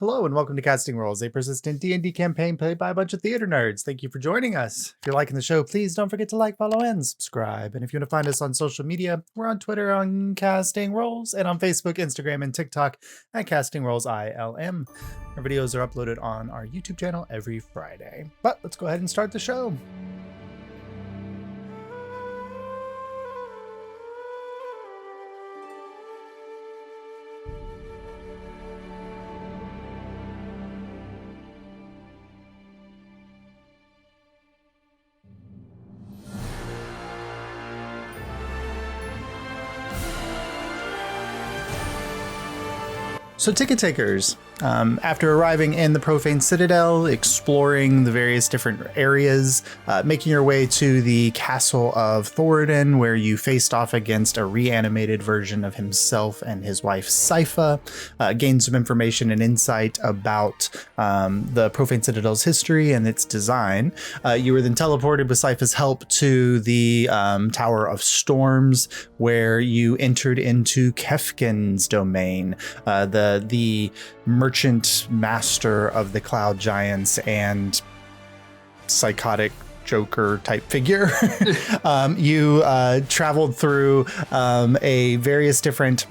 Hello and welcome to Casting Roles, a persistent D&D campaign played by a bunch of theater nerds. Thank you for joining us. If you're liking the show, please don't forget to like, follow, and subscribe. And if you want to find us on social media, we're on Twitter on Casting Roles and on Facebook, Instagram, and TikTok at Casting Roles ILM. Our videos are uploaded on our YouTube channel every Friday. But let's go ahead and start the show. So ticket takers, after arriving in the Profane Citadel, exploring the various different areas, making your way to the castle of Thoradin, where you faced off against a reanimated version of himself and his wife Sypha, gained some information and insight about the Profane Citadel's history and its design. You were then teleported with Sypha's help to the Tower of Storms, where you entered into Kefkan's domain, the merchant master of the Cloud Giants and psychotic Joker type figure. You traveled through a various different,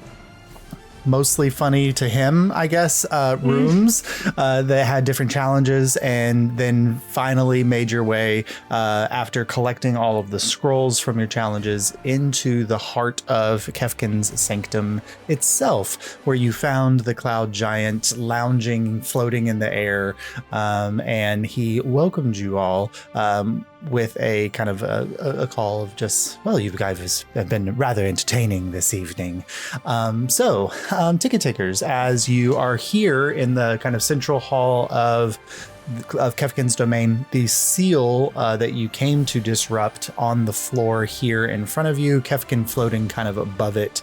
mostly funny to him, I guess, rooms that had different challenges, and then finally made your way, after collecting all of the scrolls from your challenges, into the heart of Kefkan's sanctum itself, where you found the Cloud Giant lounging, floating in the air, and he welcomed you all with a kind of a call of just, well, you guys have been rather entertaining this evening. So ticket takers, as you are here in the kind of central hall of Kefkan's domain, the seal that you came to disrupt on the floor here in front of you, Kefkan floating kind of above it,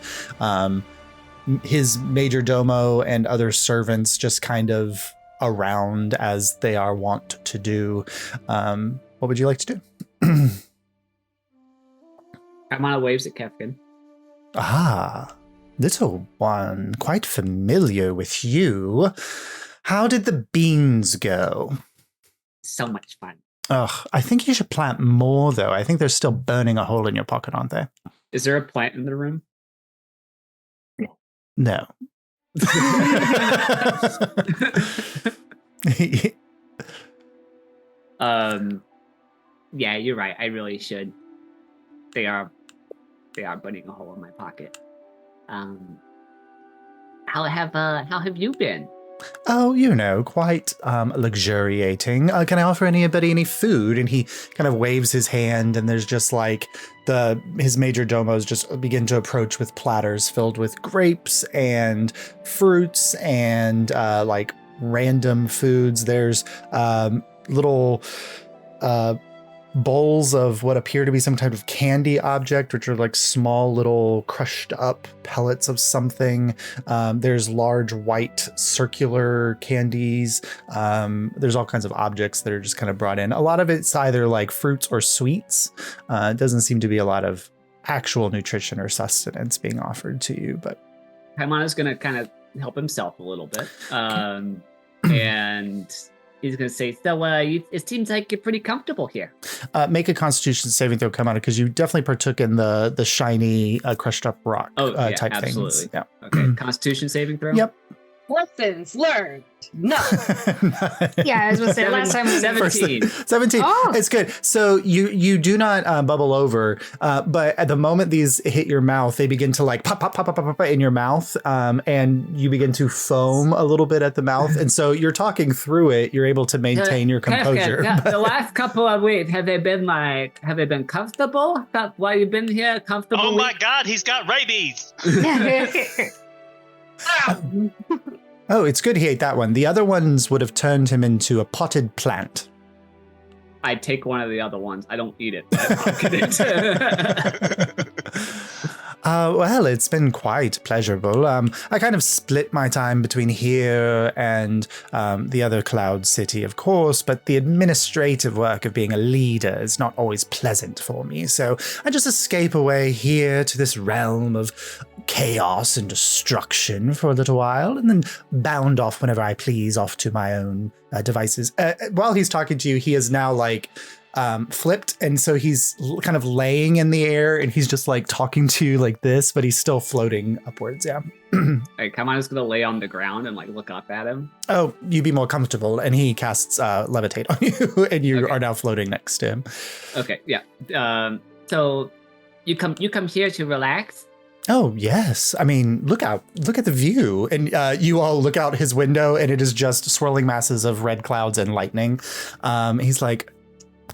his major domo and other servants just kind of around as they are wont to do. What would you like to do? Ahriman waves at Kefkan. Ah, little one, quite familiar with you. How did the beans go? So much fun. Ugh, I think you should plant more, though. I think they're still burning a hole in your pocket, aren't they? Is there a plant in the room? No. Yeah, you're right. I really should. They are burning a hole in my pocket. How have you been? Oh, you know, quite luxuriating. Can I offer anybody any food? And he kind of waves his hand, and there's just like his major domos just begin to approach with platters filled with grapes and fruits and like random foods. There's little bowls of what appear to be some type of candy object, which are like small little crushed up pellets of something. There's large white circular candies. There's all kinds of objects that are just kind of brought in. A lot of it's either like fruits or sweets. It doesn't seem to be a lot of actual nutrition or sustenance being offered to you, but Ahriman is going to kind of help himself a little bit. And he's going to say, so it seems like you're pretty comfortable here. Make a Constitution saving throw, come on, because you definitely partook in the shiny crushed up rock type absolutely. Things. Yeah. Okay, Constitution saving throw? Yep. Lessons learned. No. Yeah, I was going to say last time was 17. 17. Oh. It's good. So you do not bubble over, but at the moment these hit your mouth, they begin to like pop, pop, pop, pop, pop, pop in your mouth, and you begin to foam a little bit at the mouth. And so you're talking through it. You're able to maintain your composure. The last couple of weeks, have they been comfortable? While you've been here, comfortable? Oh my God, he's got rabies. Oh, it's good he ate that one. The other ones would have turned him into a potted plant. I take one of the other ones. I don't eat it, but I pocket it. Well, it's been quite pleasurable. I kind of split my time between here and the other cloud city, of course, but the administrative work of being a leader is not always pleasant for me. So I just escape away here to this realm of chaos and destruction for a little while, and then bound off whenever I please off to my own devices. While he's talking to you, he is now like flipped, and so he's kind of laying in the air, and he's just like talking to you like this, but he's still floating upwards. Yeah. Like, am I just gonna lay on the ground and like look up at him? Oh, you'd be more comfortable, and he casts levitate on you, and you Okay. are now floating next to him. Okay, yeah. So you come here to relax. Oh, yes. I mean, look at the view. And you all look out his window, and it is just swirling masses of red clouds and lightning. He's like,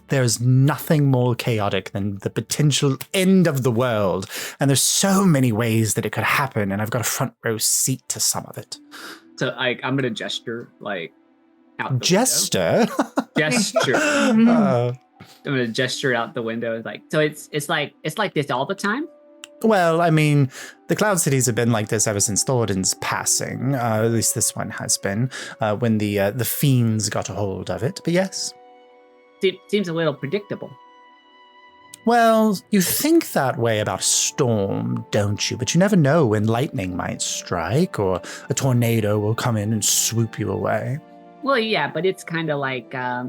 there's nothing more chaotic than the potential end of the world. And there's so many ways that it could happen, and I've got a front row seat to some of it. So I'm gonna gesture like out the Jester? window. Gesture. I'm gonna gesture out the window. Like, so it's like this all the time. Well, I mean, the Cloud Cities have been like this ever since Thoradin's passing. At least this one has been, when the fiends got a hold of it. But yes. Seems a little predictable. Well, you think that way about a storm, don't you? But you never know when lightning might strike, or a tornado will come in and swoop you away. Well, yeah, but it's kind of like I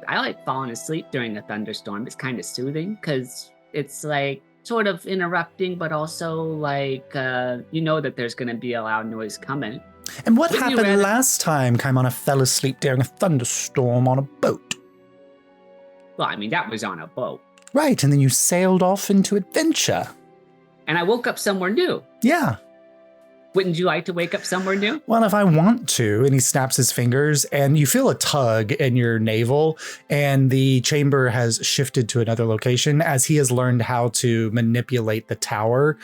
like falling asleep during a thunderstorm. It's kind of soothing because it's like sort of interrupting, but also like you know that there's going to be a loud noise coming. And what Wouldn't you happened rather- last time? Kaimana fell asleep during a thunderstorm on a boat. Well, I mean, that was on a boat. Right, and then you sailed off into adventure. And I woke up somewhere new. Yeah. Wouldn't you like to wake up somewhere new? Well, if I want to, and he snaps his fingers, and you feel a tug in your navel, and the chamber has shifted to another location as he has learned how to manipulate the tower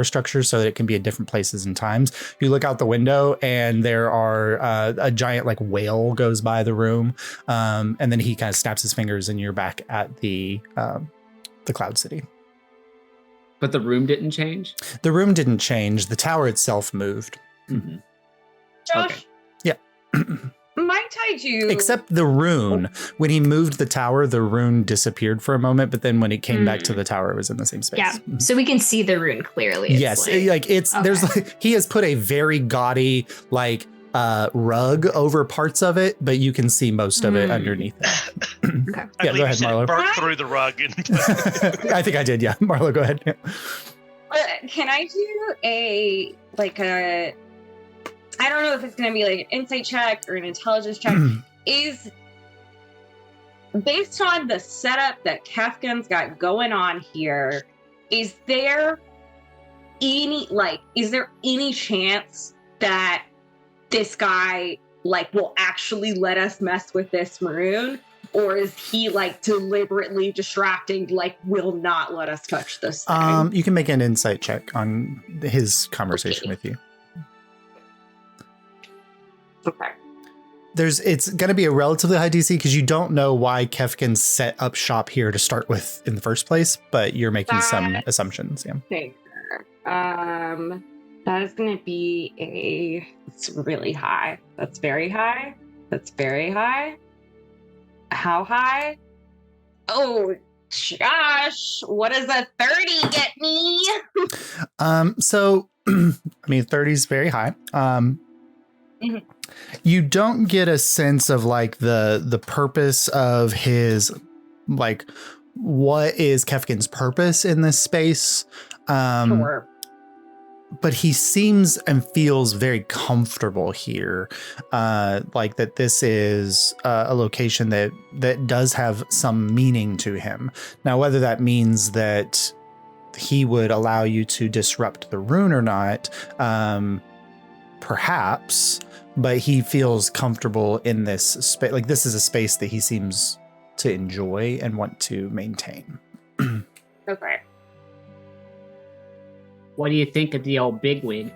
structure so that it can be in different places and times. You look out the window, and there are a giant like whale goes by the room, and then he kind of snaps his fingers, and you're back at the Cloud City. But the room didn't change? The room didn't change. The tower itself moved. Mm-hmm. Josh, Okay. Yeah. might I do? Except the rune. When he moved the tower, the rune disappeared for a moment, but then when it came back to the tower, it was in the same space. Yeah, so we can see the rune clearly. It's Yes, like- there's Okay. like he has put a very gaudy like rug over parts of it, but you can see most of it underneath it. Okay. I Yeah, believe go ahead, you said Marlo. it burnt through the rug. And I think I did, yeah. Marlo, go ahead. Yeah. Can I do a I don't know if it's going to be like an insight check or an intelligence check. Is based on the setup that Kefkan's got going on here, is there any chance that this guy like will actually let us mess with this rune? Or is he like deliberately distracting, like will not let us touch this thing? You can make an insight check on his conversation with you. Okay. It's going to be a relatively high DC because you don't know why Kefkan set up shop here to start with in the first place, but you're making some assumptions. Yeah. Fair. That is going to be it's really high. That's very high. That's very high. How high? Oh, gosh. What does a 30 get me? So, I mean, 30 is very high. You don't get a sense of like the purpose of his, like, what is Kefkan's purpose in this space? Sure. But he seems and feels very comfortable here. Like that this is a location that does have some meaning to him. Now, whether that means that he would allow you to disrupt the rune or not, perhaps, but he feels comfortable in this space. Like this is a space that he seems to enjoy and want to maintain. Okay. What do you think of the old bigwig?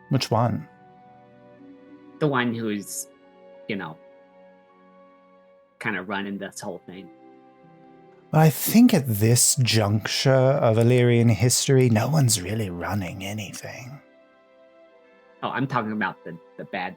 Which one? The one who's, kind of running this whole thing. I think at this juncture of Illyrian history, no one's really running anything. Oh, I'm talking about the bad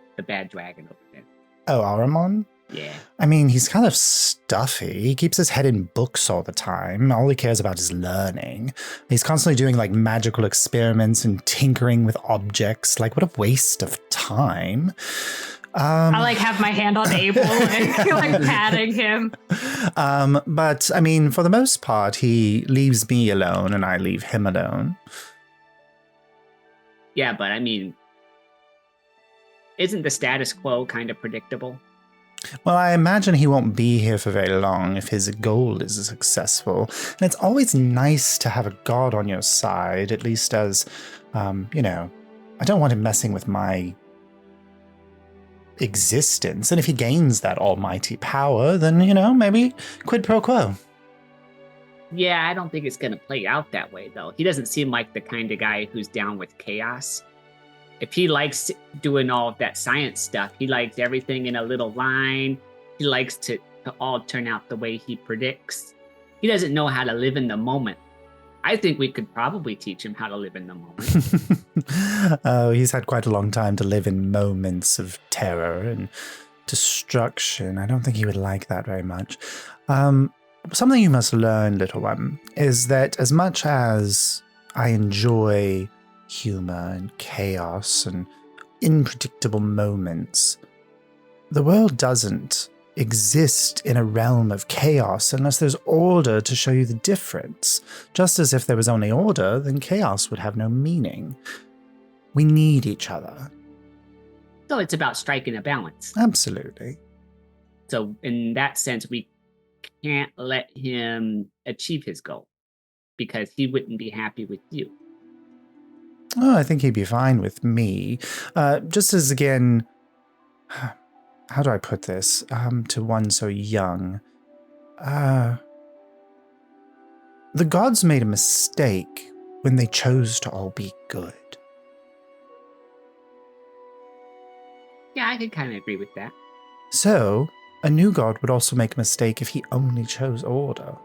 dragon over there. Oh, Ahriman? Yeah. I mean, he's kind of stuffy. He keeps his head in books all the time. All he cares about is learning. He's constantly doing like magical experiments and tinkering with objects. Like, what a waste of time. I like have my hand on Abel, like patting him. But I mean, for the most part, he leaves me alone and I leave him alone. Yeah, but I mean, isn't the status quo kind of predictable? Well, I imagine he won't be here for very long if his goal is successful. And it's always nice to have a god on your side, at least as, you know, I don't want him messing with my existence. And if he gains that almighty power, then, you know, maybe quid pro quo. Yeah, I don't think it's going to play out that way, though. He doesn't seem like the kind of guy who's down with chaos. If he likes doing all of that science stuff, he likes everything in a little line. He likes to all turn out the way he predicts. He doesn't know how to live in the moment. I think we could probably teach him how to live in the moment. Oh, he's had quite a long time to live in moments of terror and destruction. I don't think he would like that very much. Something you must learn, little one, is that as much as I enjoy humor and chaos and unpredictable moments, the world doesn't exist in a realm of chaos unless there's order to show you the difference. Just as if there was only order, then chaos would have no meaning. We need each other. So it's about striking a balance. Absolutely. So in that sense, we can't let him achieve his goal because he wouldn't be happy with you. Oh, I think he'd be fine with me. Just as, again, how do I put this to one so young? The gods made a mistake when they chose to all be good. Yeah, I could kind of agree with that. So, a new god would also make a mistake if he only chose order.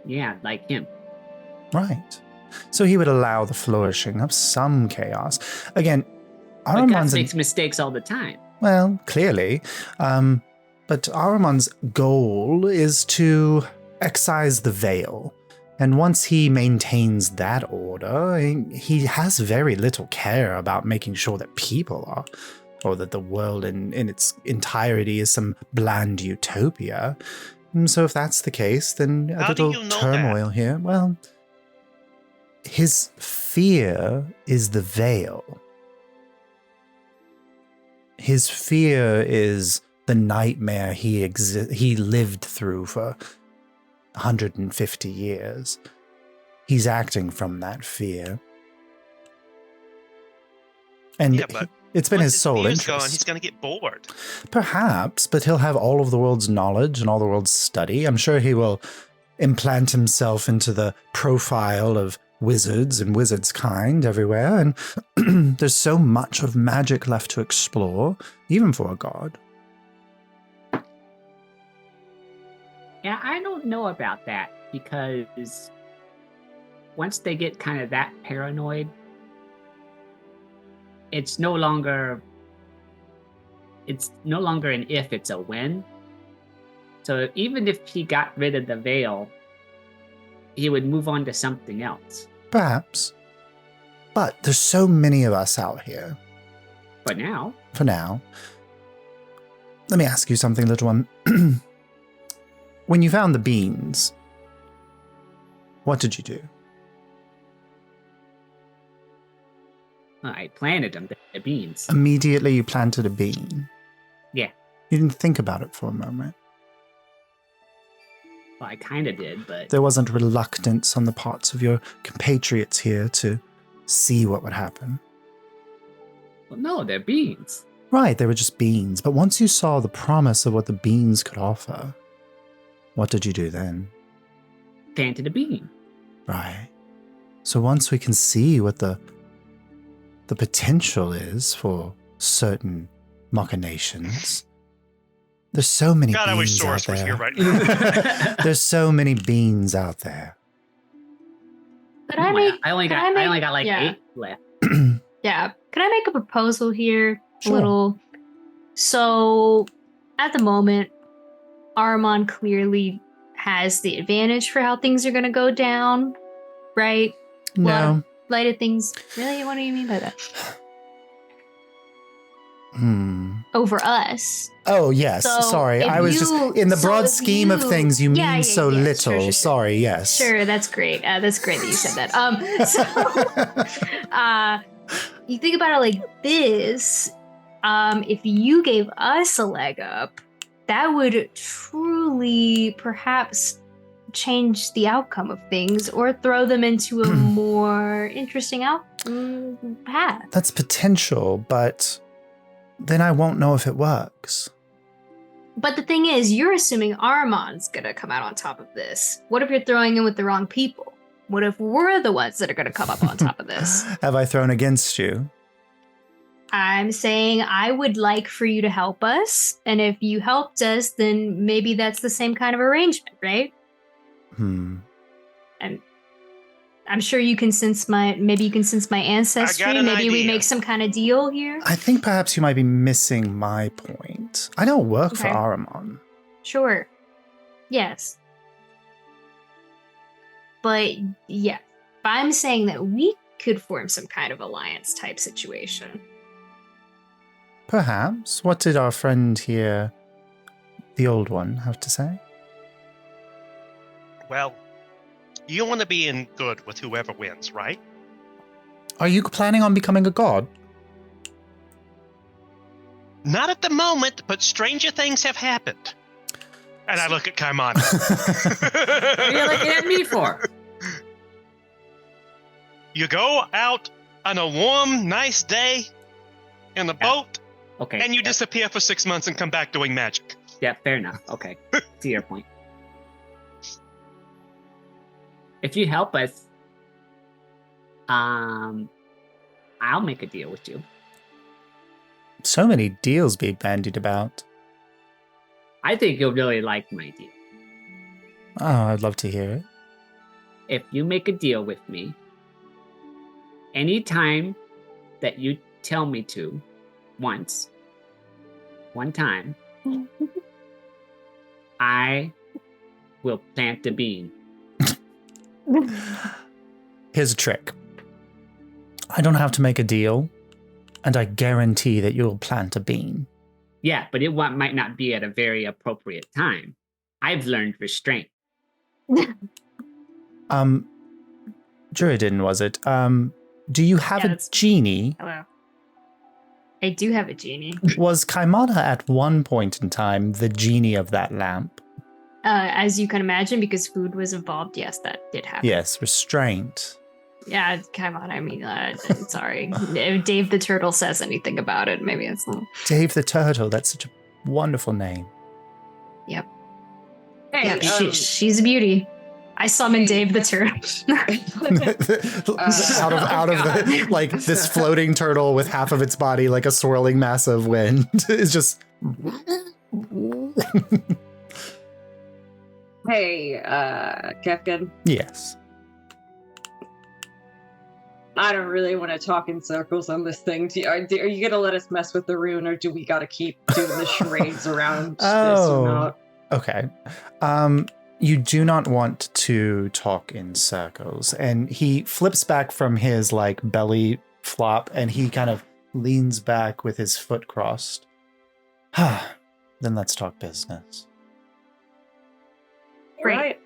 Yeah, like him. Right. So he would allow the flourishing of some chaos. Again, But Ahriman's God makes mistakes all the time. well, clearly. But Ahriman's goal is to excise the veil. And once he maintains that order, he has very little care about making sure that people are, or that the world in its entirety is some bland utopia. And so if that's the case, then a How do little you know turmoil here. Well, his fear is the veil. His fear is the nightmare he lived through for 150 years. He's acting from that fear. And Yeah, but it's been once his sole fear's interest. gone, he's going to get bored. Perhaps, but he'll have all of the world's knowledge and all the world's study. I'm sure he will implant himself into the profile of wizards and wizards' kind everywhere, and there's so much of magic left to explore, even for a god. Yeah, I don't know about that because once they get kind of that paranoid, it's no longer an if, it's a when. So even if he got rid of the veil, he would move on to something else. Perhaps. But there's so many of us out here. For now. For now. Let me ask you something, little one. When you found the beans, what did you do? I planted them, the beans. Immediately you planted a bean. Yeah. You didn't think about it for a moment. Well, I kind of did, but... There wasn't reluctance on the parts of your compatriots here to see what would happen. Well, no, they're beans. Right, they were just beans. But once you saw the promise of what the beans could offer, what did you do then? Planted a bean. Right. So once we can see what the potential is for certain machinations, there's so many God, I wish beans out Soros was there. here right now. There's so many beans out there. Could I make? I only got like 8 left. Yeah. Could I make a proposal here? Sure. A little. So at the moment, Ahriman clearly has the advantage for how things are going to go down, right? No. Lighted things. Really? What do you mean by that? Over us. Oh, yes. So sorry. if I was just, in the so broad if scheme of you- things, you Yeah, mean yeah, so yeah, little. sure. Sorry, yes. Sure, that's great. That's great that you said that. You think about it like this. If you gave us a leg up, that would truly perhaps change the outcome of things or throw them into a more interesting path. That's potential, but then I won't know if it works. But the thing is, you're assuming Ahriman's gonna come out on top of this. What if you're throwing in with the wrong people? What if we're the ones that are gonna come up on top of this? Have I thrown against you? I'm saying I would like for you to help us, and if you helped us, then maybe that's the same kind of arrangement, right? And I'm sure you can sense my ancestry. Maybe we make some kind of deal here. I think perhaps you might be missing my point. I don't work for Okay. Ahriman. Sure. Yes. But yeah, I'm saying that we could form some kind of alliance type situation. Perhaps. What did our friend here, the old one, have to say? Well, you want to be in good with whoever wins, right? Are you planning on becoming a god? Not at the moment, but stranger things have happened. And I look at Kaimana. What are you looking at me for? You go out on a warm, nice day in a boat, Okay. and you disappear for 6 months and come back doing magic. Yeah, fair enough. Okay. To your point. If you help us, I'll make a deal with you. So many deals being bandied about. I think you'll really like my deal. Oh, I'd love to hear it. If you make a deal with me, anytime that you tell me to, one time, I will plant a bean. Here's a trick. I don't have to make a deal, and I guarantee that you'll plant a bean. Yeah, but it might not be at a very appropriate time. I've learned restraint. Druidin, was it? Do you have a genie? Hello. I do have a genie. Was Kaimana at one point in time the genie of that lamp? As you can imagine, because food was involved, yes, that did happen. Yes, restraint. Yeah, come on. I mean, sorry. If Dave the Turtle says anything about it, maybe it's... Dave the Turtle, that's such a wonderful name. Yep. Hey, Yep, she's a beauty. I summoned Dave the Turtle. out of the, like, this floating turtle with half of its body like a swirling mass of wind is just... Hey, Kefkan. Yes. I don't really want to talk in circles on this thing. Are you going to let us mess with the rune, or do we got to keep doing the charades around this or not? Okay. You do not want to talk in circles. And he flips back from his, like, belly flop, and he kind of leans back with his foot crossed. Then let's talk business. Right.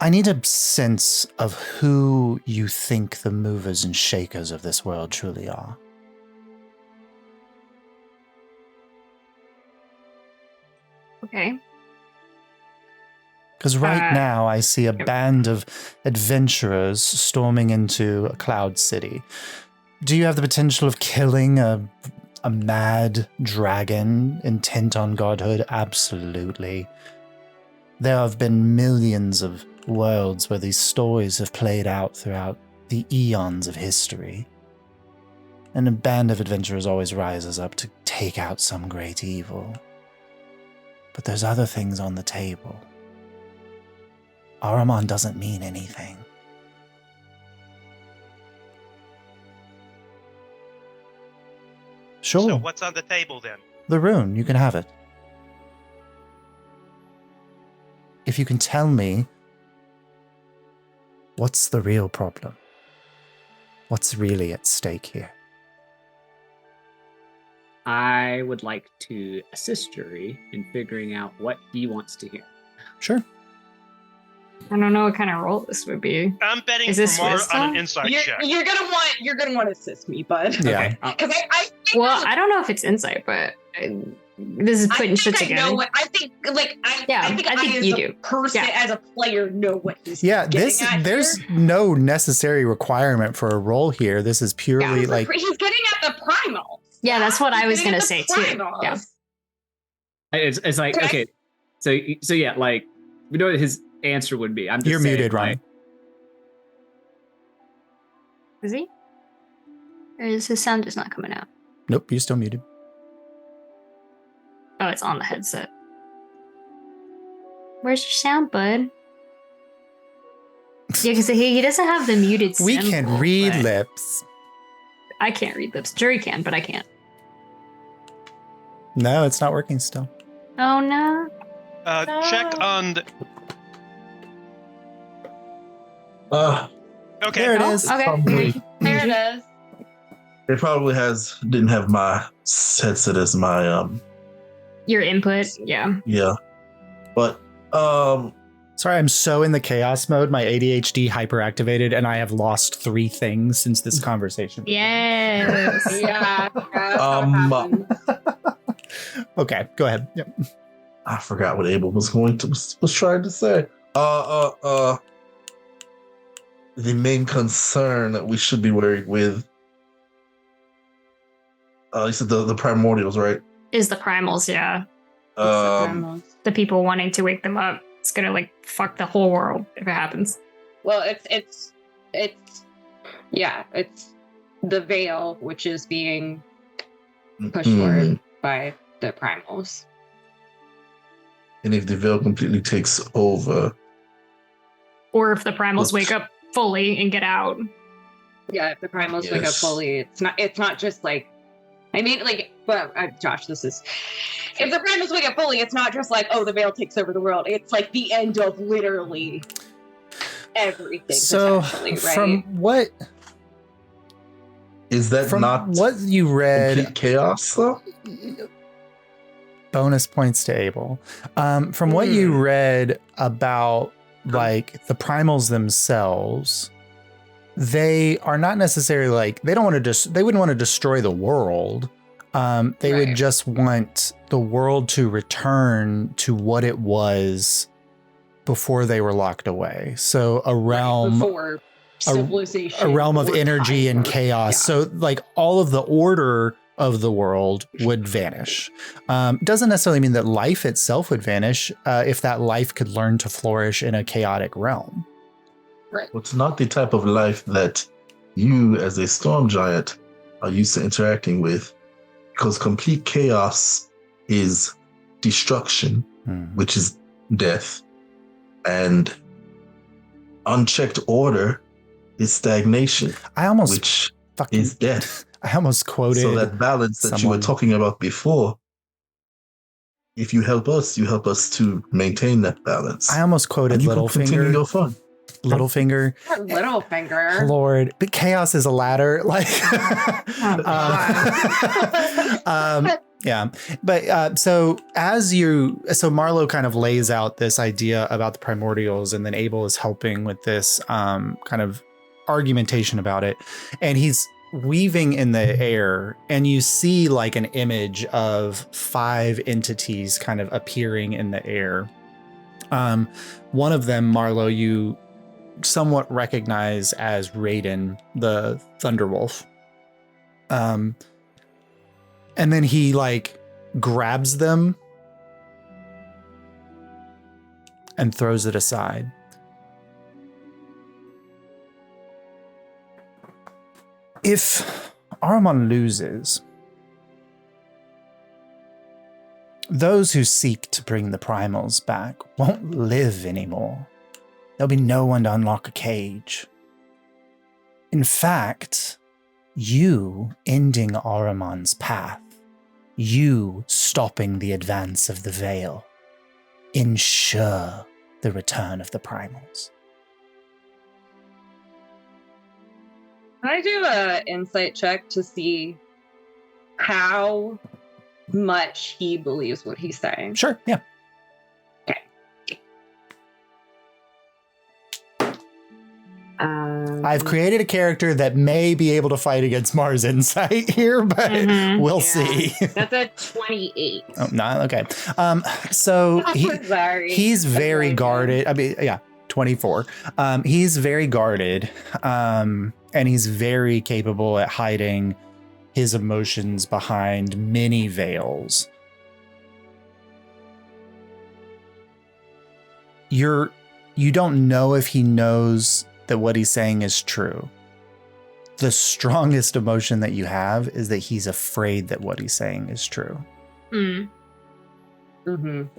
I need a sense of who you think the movers and shakers of this world truly are. Okay. Because right now I see a band of adventurers storming into a cloud city. Do you have the potential of killing a mad dragon intent on godhood? Absolutely. There have been millions of worlds where these stories have played out throughout the eons of history. And a band of adventurers always rises up to take out some great evil. But there's other things on the table. Ahriman doesn't mean anything. Sure. So what's on the table then? the rune. You can have it. If you can tell me what's the real problem? What's really at stake here? I would like to assist Jury in figuring out what he wants to hear. Sure. I don't know what kind of role this would be. I'm betting Is this for more wisdom? on an insight check. You're gonna want to assist me, bud. Yeah. Because I think Well, I don't know if it's insight, but this is putting shit I together. know what I think. Like I think you as do. a person, Yeah. as a player, know what he's Yeah, getting at there's here. no necessary requirement for a role here. This is purely Yeah, like he's getting at the primal. Yeah, that's what I was Getting gonna at say the too. primals. Yeah. It's like, Okay. okay, so yeah, like, we know what his answer would be. I'm just you're saying, muted, Ron. like, Is he? Or is his sound just not coming out? Nope, you're still muted. Oh, it's on the headset. Where's your sound, bud? Yeah, because he doesn't have the muted We symbol, can read but lips. I can't read lips. Jury can, but I can't. No, it's not working still. Oh no. Check on the. Okay. There it Oh, is. okay. Probably, There it is. it probably didn't have my headset as my Your input, yeah. yeah. But Sorry, I'm so in the chaos mode. My ADHD hyperactivated, and I have lost 3 things since this conversation. Yes. Yeah. Um, Okay, go ahead. Yep. I forgot what Abel was trying to say. The main concern that we should be worried with. You said the primordials, right? Is the primals, yeah. The people wanting to wake them up. It's gonna like fuck the whole world if it happens. Well, it's the veil which is being pushed forward by the primals. And if the veil completely takes over, Or if the primals wake up fully and get out. Yeah, if the primals wake up Yes. fully, it's not just like, I mean, like, but Josh, if the primals wake up fully, it's not just like, oh, the veil takes over the world. It's like the end of literally everything. So, potentially, right? from what is that not what you read, complete chaos though? bonus points to Abel. From what you read about like the primals themselves, they are not necessarily like they wouldn't want to destroy the world. They would Right. just want the world to return to what it was before they were locked away. So a realm before civilization, a realm of or energy time, and or- chaos. yeah. So like all of the order of the world would vanish. Doesn't necessarily mean that life itself would vanish if that life could learn to flourish in a chaotic realm. Right. It's not the type of life that you, as a storm giant, are used to interacting with, because complete chaos is destruction, which is death, and unchecked order is stagnation, I almost which fucking is death. I almost quoted So that balance that you were someone- talking about before, if you help us to maintain that balance. I almost quoted and you can continue your fun. Littlefinger. Little finger. Lord, but chaos is a ladder. Like, yeah. But so Marlowe kind of lays out this idea about the primordials, and then Abel is helping with this kind of argumentation about it, and he's weaving in the air, and you see like an image of 5 entities kind of appearing in the air. One of them, Marlowe, you somewhat recognize as Raiden, the Thunderwolf. And then he like grabs them and throws it aside. If Ahriman loses, those who seek to bring the primals back won't live anymore. There'll be no one to unlock a cage. In fact, you ending Ahriman's path you stopping the advance of the Veil ensure the return of the primals. Can I do an insight check to see how much he believes what he's saying? Sure, yeah. I've created a character that may be able to fight against Mars Insight here, but we'll see. That's a 28. Oh, no, okay. So he's very guarded. I mean, yeah, 24. He's very guarded, and he's very capable at hiding his emotions behind many veils. You don't know if he knows that what he's saying is true. The strongest emotion that you have is that he's afraid that what he's saying is true.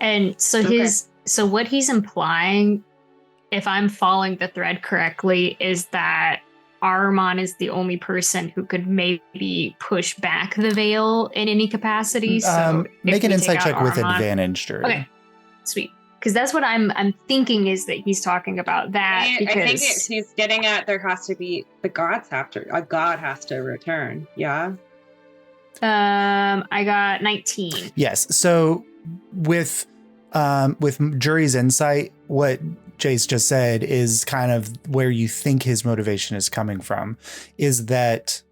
And so what he's implying, if I'm following the thread correctly, is that Ahriman is the only person who could maybe push back the veil in any capacity. So make an insight check with Ahriman, advantage, Jury. Okay, sweet. Because that's what I'm thinking is that he's talking about that. I think he's getting at there has to be a god has to return. Yeah. I got 19. Yes. So with Jury's insight, what Jace just said is kind of where you think his motivation is coming from, is that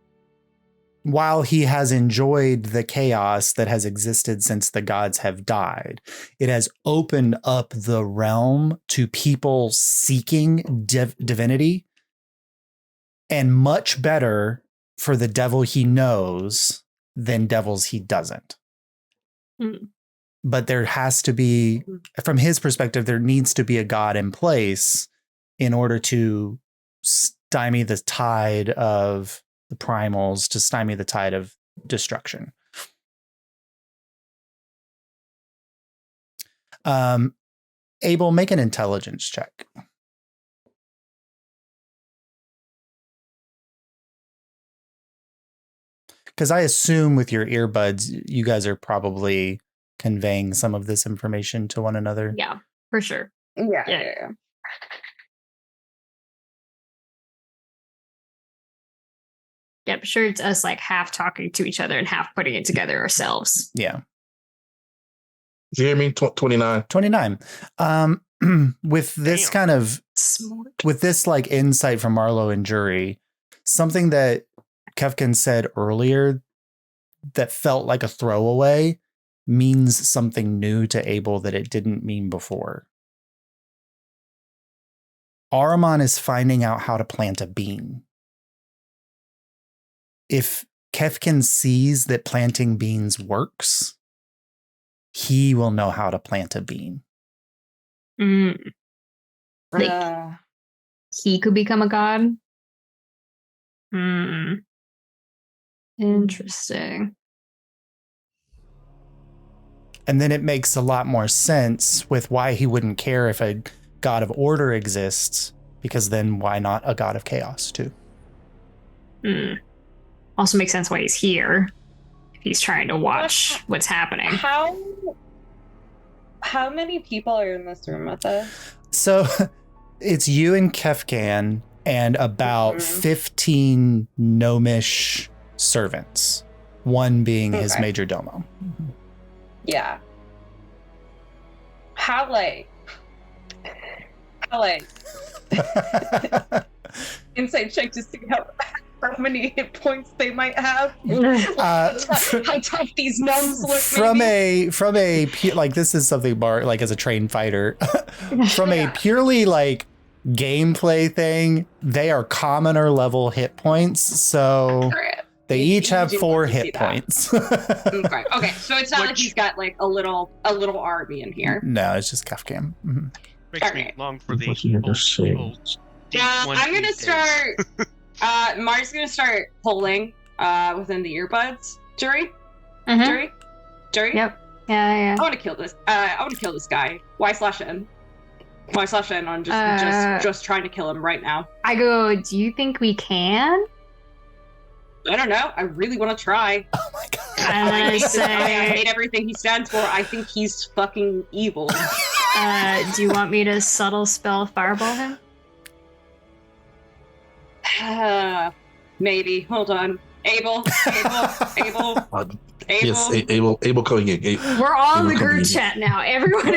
while he has enjoyed the chaos that has existed since the gods have died, it has opened up the realm to people seeking divinity, and much better for the devil he knows than devils he doesn't. But there has to be, from his perspective, there needs to be a god in place in order to stymie the tide of the primals, to stymie the tide of destruction. Abel, make an intelligence check. Because I assume with your earbuds, you guys are probably conveying some of this information to one another. Yeah, for sure. Yeah. Yeah, I'm sure it's us like half talking to each other and half putting it together ourselves. Yeah. Do you hear me? 29. 29. With this kind of, with this like insight from Marlowe and Jury, something that Kefkan said earlier that felt like a throwaway means something new to Abel that it didn't mean before. Ahriman is finding out how to plant a bean. If Kefkan sees that planting beans works, he will know how to plant a bean. Like, he could become a god? Interesting. And then it makes a lot more sense with why he wouldn't care if a god of order exists, because then why not a god of chaos too? Also makes sense why he's here. If he's trying to watch what's happening. How many people are in this room with us? So it's you and Kefkan and about 15 gnomish servants, one being his major domo. Yeah. How insight check to see how many hit points they might have. How tough these gnomes look. From a like, this is something more like as a trained fighter. From a purely like gameplay thing, they are commoner level hit points, so they each have 4 hit points. Okay, so it's not like he's got like a little army in here. No, it's just Kefkan. Makes me long for the old I'm gonna start. Mar's gonna start pulling within the earbuds. Jury. Yep. Yeah. I want to kill this. I want to kill this guy. Y/N. Y/N on just trying to kill him right now. I go, do you think we can? I don't know. I really want to try. Oh my god. I I say, hate everything he stands for. I think he's fucking evil. do you want me to subtle spell fireball him? Maybe. Hold on. Abel. Yes, Abel coming in. We're all in Abel the coming group in. chat now. Everyone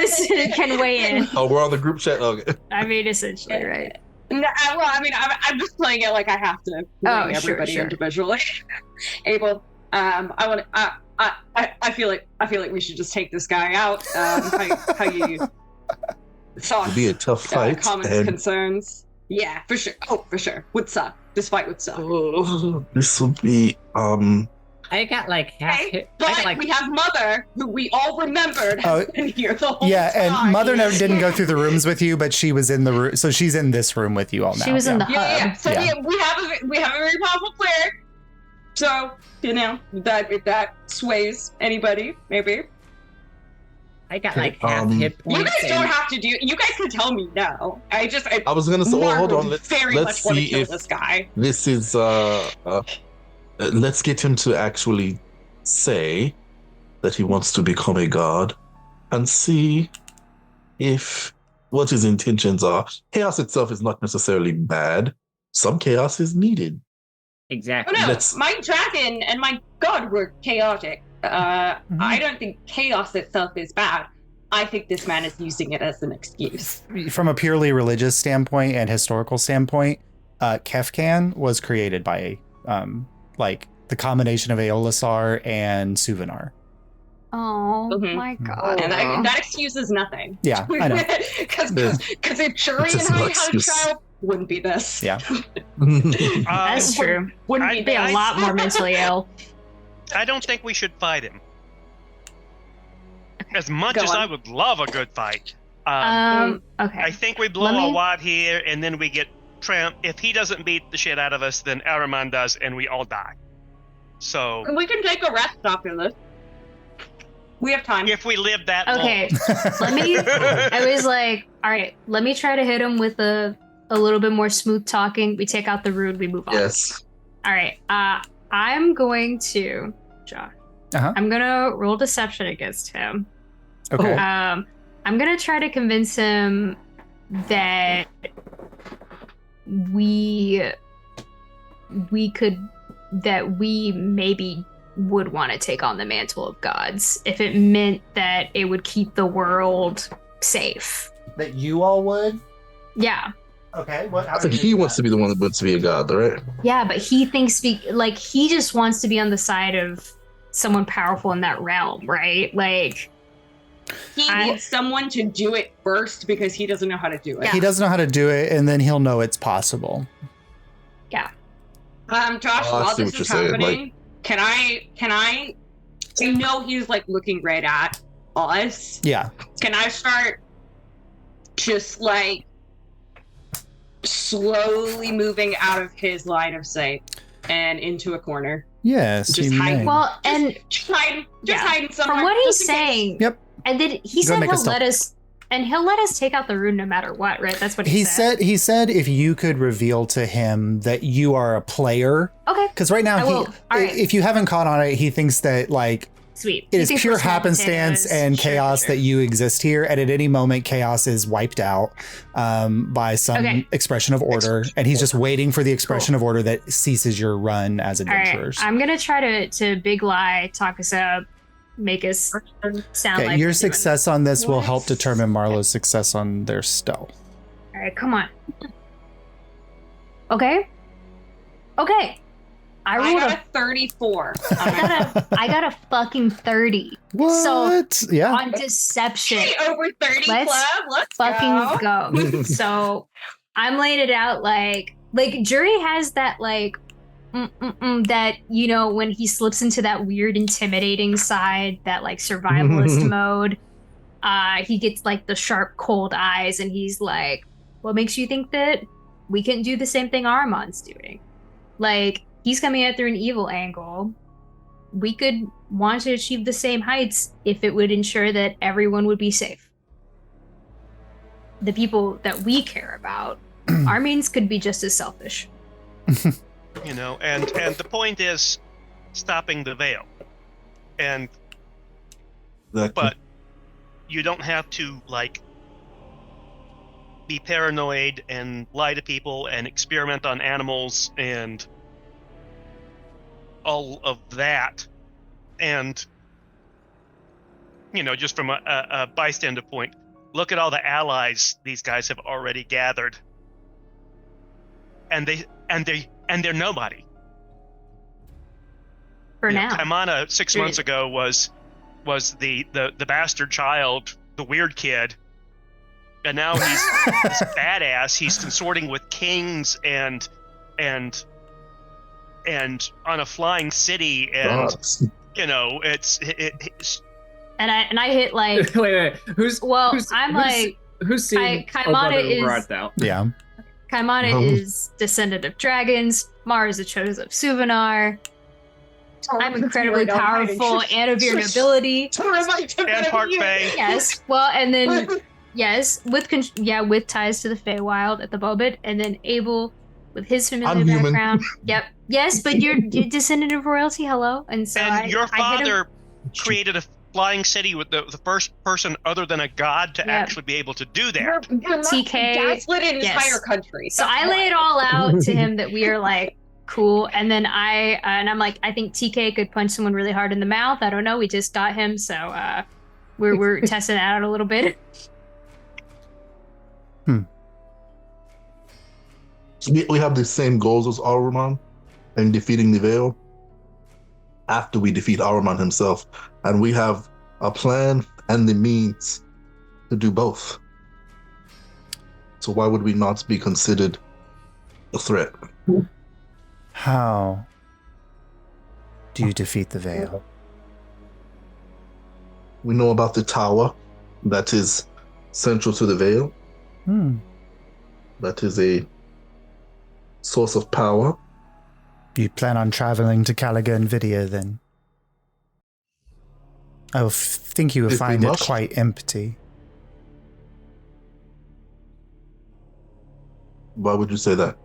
can weigh in. Oh, we're on the group chat. Okay. I mean, essentially, right? No, well, I mean, I'm just playing it like I have to. Oh, weigh sure, everybody sure. individually. Abel, I want. I feel like we should just take this guy out. How you thoughts? It'll be a tough fight. Comments, and concerns. Yeah, for sure. Oh, for sure. Would suck. This fight would suck. this will be I got like half Okay, hit. but I got like we have Mother, who we all remembered Oh, has been here the whole Yeah, time. and Mother never didn't go through the rooms with you, but she was in the room. So she's in this room with you all now. She was in the Yeah. hub. So Yeah. we have a very powerful player. So if that sways anybody, maybe. I got Okay, like half hit You points. guys don't have to do. You guys can tell me no. I was gonna say, hold on. Mark Let's much want to see kill if this guy. this is let's get him to actually say that he wants to become a god and see if what his intentions are. Chaos itself is not necessarily bad. Some chaos is needed. Oh Exactly. no, Let's- my dragon and my god were chaotic. I don't think chaos itself is bad. I think this man is using it as an excuse. From a purely religious standpoint and historical standpoint, Kefkan was created by like the combination of Aeolisar and Suvenar. Oh Mhm. my god. And that excuses nothing. Yeah, I know. Because if Shuri It's and just I no had a excuse. child, wouldn't be this. Yeah. That's true. Wouldn't I'd be be a this. lot more mentally ill. I don't think we should fight him. As much Go as on. I would love a good fight, Mm. Okay. I think we blow Let a me- wad here and then we get tramped. If he doesn't beat the shit out of us, then Ahriman does and we all die. So We can take a rest after this. We have time. if we live that Okay. long. Let me. I was like, all right. Let me try to hit him with a little bit more smooth talking. We take out the rude. We move on. Yes. All right. I'm going to, Josh. Uh-huh. I'm gonna roll deception against him. Okay. I'm gonna try to convince him that we maybe would want to take on the mantle of gods if it meant that it would keep the world safe. That you all would? Yeah. Okay. What? I think he wants to be the one that wants to be a god, right? Yeah, but he thinks he just wants to be on the side of someone powerful in that realm, right? Like He needs someone to do it first because he doesn't know how to do it. He doesn't know how to do it, and then he'll know it's possible. Josh, Oh, I while see this what is you're saying, happening, can I know he's like looking right at us. Yeah. Can I start just like slowly moving out of his line of sight and into a corner? Yes. Just you hide. may. well, and Just hiding somewhere. from what he's just in case. saying, Yep. and then he Go said make a he'll stealth. let us, and he'll let us take out the rune no matter what, right? That's what He said if you could reveal to him that you are a player, Okay, because right now I will. All right. if you haven't caught on it, he thinks that like sweet. it He is thinks pure we're small happenstance potatoes. and Sure, chaos sure. that you exist here, and at any moment chaos is wiped out by some Okay. expression of order, and he's just waiting for the expression of order that ceases your run as All right, adventurers. I'm gonna try to big lie, talk us up, make us sound Okay, like your we're doing success on this will help What? determine Marlo's success on their stealth. this. All right, come on. Okay. I I rolled got a a 34. I got a fucking 30 What? Yeah. on deception. Hey, over 30 Let's club. Let's Fucking go. go. So I'm laying it out like Jury has that like that, you know, when he slips into that weird intimidating side, that like survivalist mode, he gets like the sharp cold eyes and he's like, what makes you think that we can do the same thing Ahriman's doing? Like, he's coming at through an evil angle. We could want to achieve the same heights if it would ensure that everyone would be safe. The people that we care about, our means could be just as selfish. You know, and the point is stopping the veil. And but you don't have to like be paranoid and lie to people and experiment on animals and all of that. And just from a bystander point, look at all the allies these guys have already gathered, and they're nobody. For now. Kaimana 6 months ago was the bastard child, the weird kid, and now he's this badass. He's consorting with kings and on a flying city, and it's And I hit like wait. Who's seeing Kaimana is out? Yeah. Kaimana is descendant of dragons. Mara is a chosen of Suvanar. I'm incredibly powerful and of your nobility. And Park Bay. Yes. Well, and then yes, with ties to the Feywild at the moment, and then Abel with his familiar background. Yep. Yes, but you're descendant of royalty. Hello, and so your father created a flying city with the first person other than a god to actually be able to do that. You're TK gaslit an entire country. So I lay it all out to him that we are like cool, and then I'm like, I think TK could punch someone really hard in the mouth. I don't know. We just got him, so we're testing it out a little bit. We have the same goals as Ahriman in defeating the Veil after we defeat Ahriman himself. And we have a plan and the means to do both. So why would we not be considered a threat? How do you defeat the Veil? We know about the tower that is central to the Veil. That is a source of power. You plan on traveling to Caliga and Vidia then? I think you will find it quite empty. Why would you say that?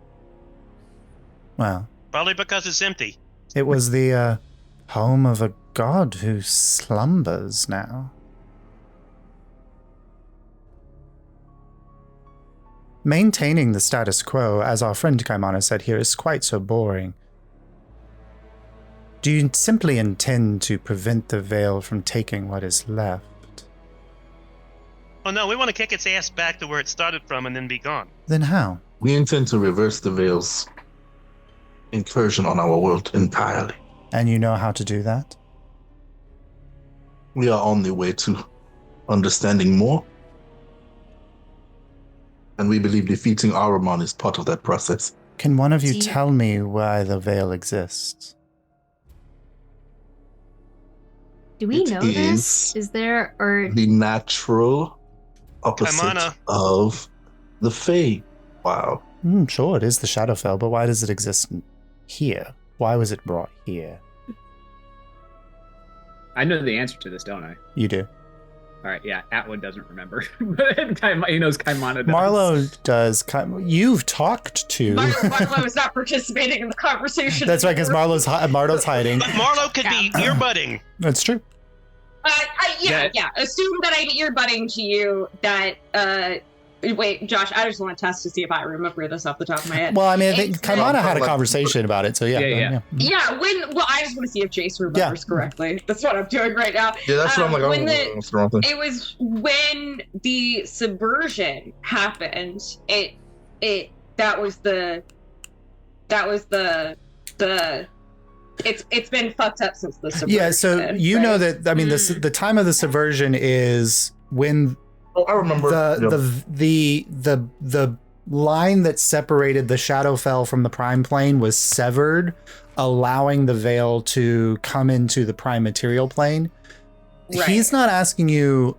Well, probably because it's empty. It was the home of a god who slumbers now. Maintaining the status quo, as our friend Kaimana said here, is quite so boring. Do you simply intend to prevent the Veil from taking what is left? Oh no, we want to kick its ass back to where it started from and then be gone. Then how? We intend to reverse the Veil's incursion on our world entirely. And you know how to do that? We are on the way to understanding more. And we believe defeating Ahriman is part of that process. Can one of you tell me why the Veil exists? Do we know this? Is there the natural opposite Kaimana. of the Fae? Wow. Sure, it is the Shadowfell, but why does it exist here? Why was it brought here? I know the answer to this, don't I? You do. All right, yeah, Atwood doesn't remember, but he knows Kaimana does. Marlo does. You've talked to. Marlo is not participating in the conversation. That's right, because Marlo's hiding. But Marlo could be earbutting. That's true. Yeah. Assume that I'm earbutting to you. That wait, Josh, I just want to test to see if I remember this off the top of my head. Well, I mean, I think Kaimana had a conversation about it, so yeah. Yeah, I just want to see if Jace remembers correctly. That's what I'm doing right now. Yeah, that's what I'm like. It was when the subversion happened. That was the it's been fucked up since the subversion. Yeah, so you know that, I mean, the time of the subversion is when I remember the line that separated the Shadowfell from the Prime Plane was severed, allowing the Veil to come into the Prime Material Plane. Right. He's not asking you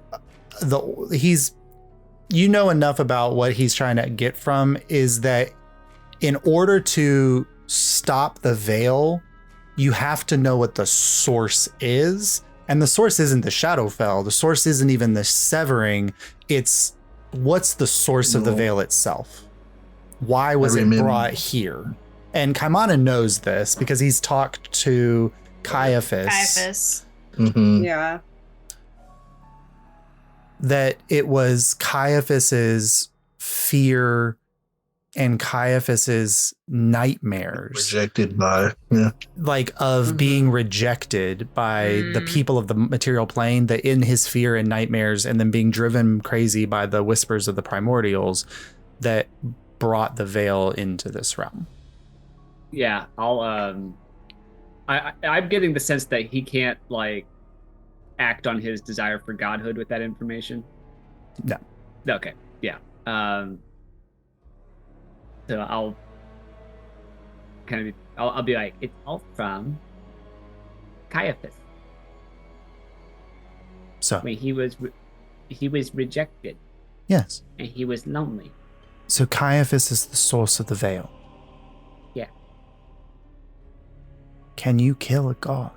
you know enough about what he's trying to get from is that in order to stop the Veil, you have to know what the source is. And the source isn't the Shadowfell. The source isn't even the severing. It's what's the source of the Veil itself? Why was it brought here? And Kaimana knows this because he's talked to Caiaphas. Mm-hmm. Yeah. that it was Caiaphas's fear and Caiaphas's nightmares, Rejected by, yeah. like of being rejected by the people of the material plane, that in his fear and nightmares and then being driven crazy by the whispers of the primordials that brought the veil into this realm. Yeah, I'm getting the sense that he can't like act on his desire for godhood with that information. No. Okay. Yeah. So I'll be like, it's all from Caiaphas. So When he was rejected yes. and he was lonely. So Caiaphas is the source of the veil. Yeah. Can you kill a god?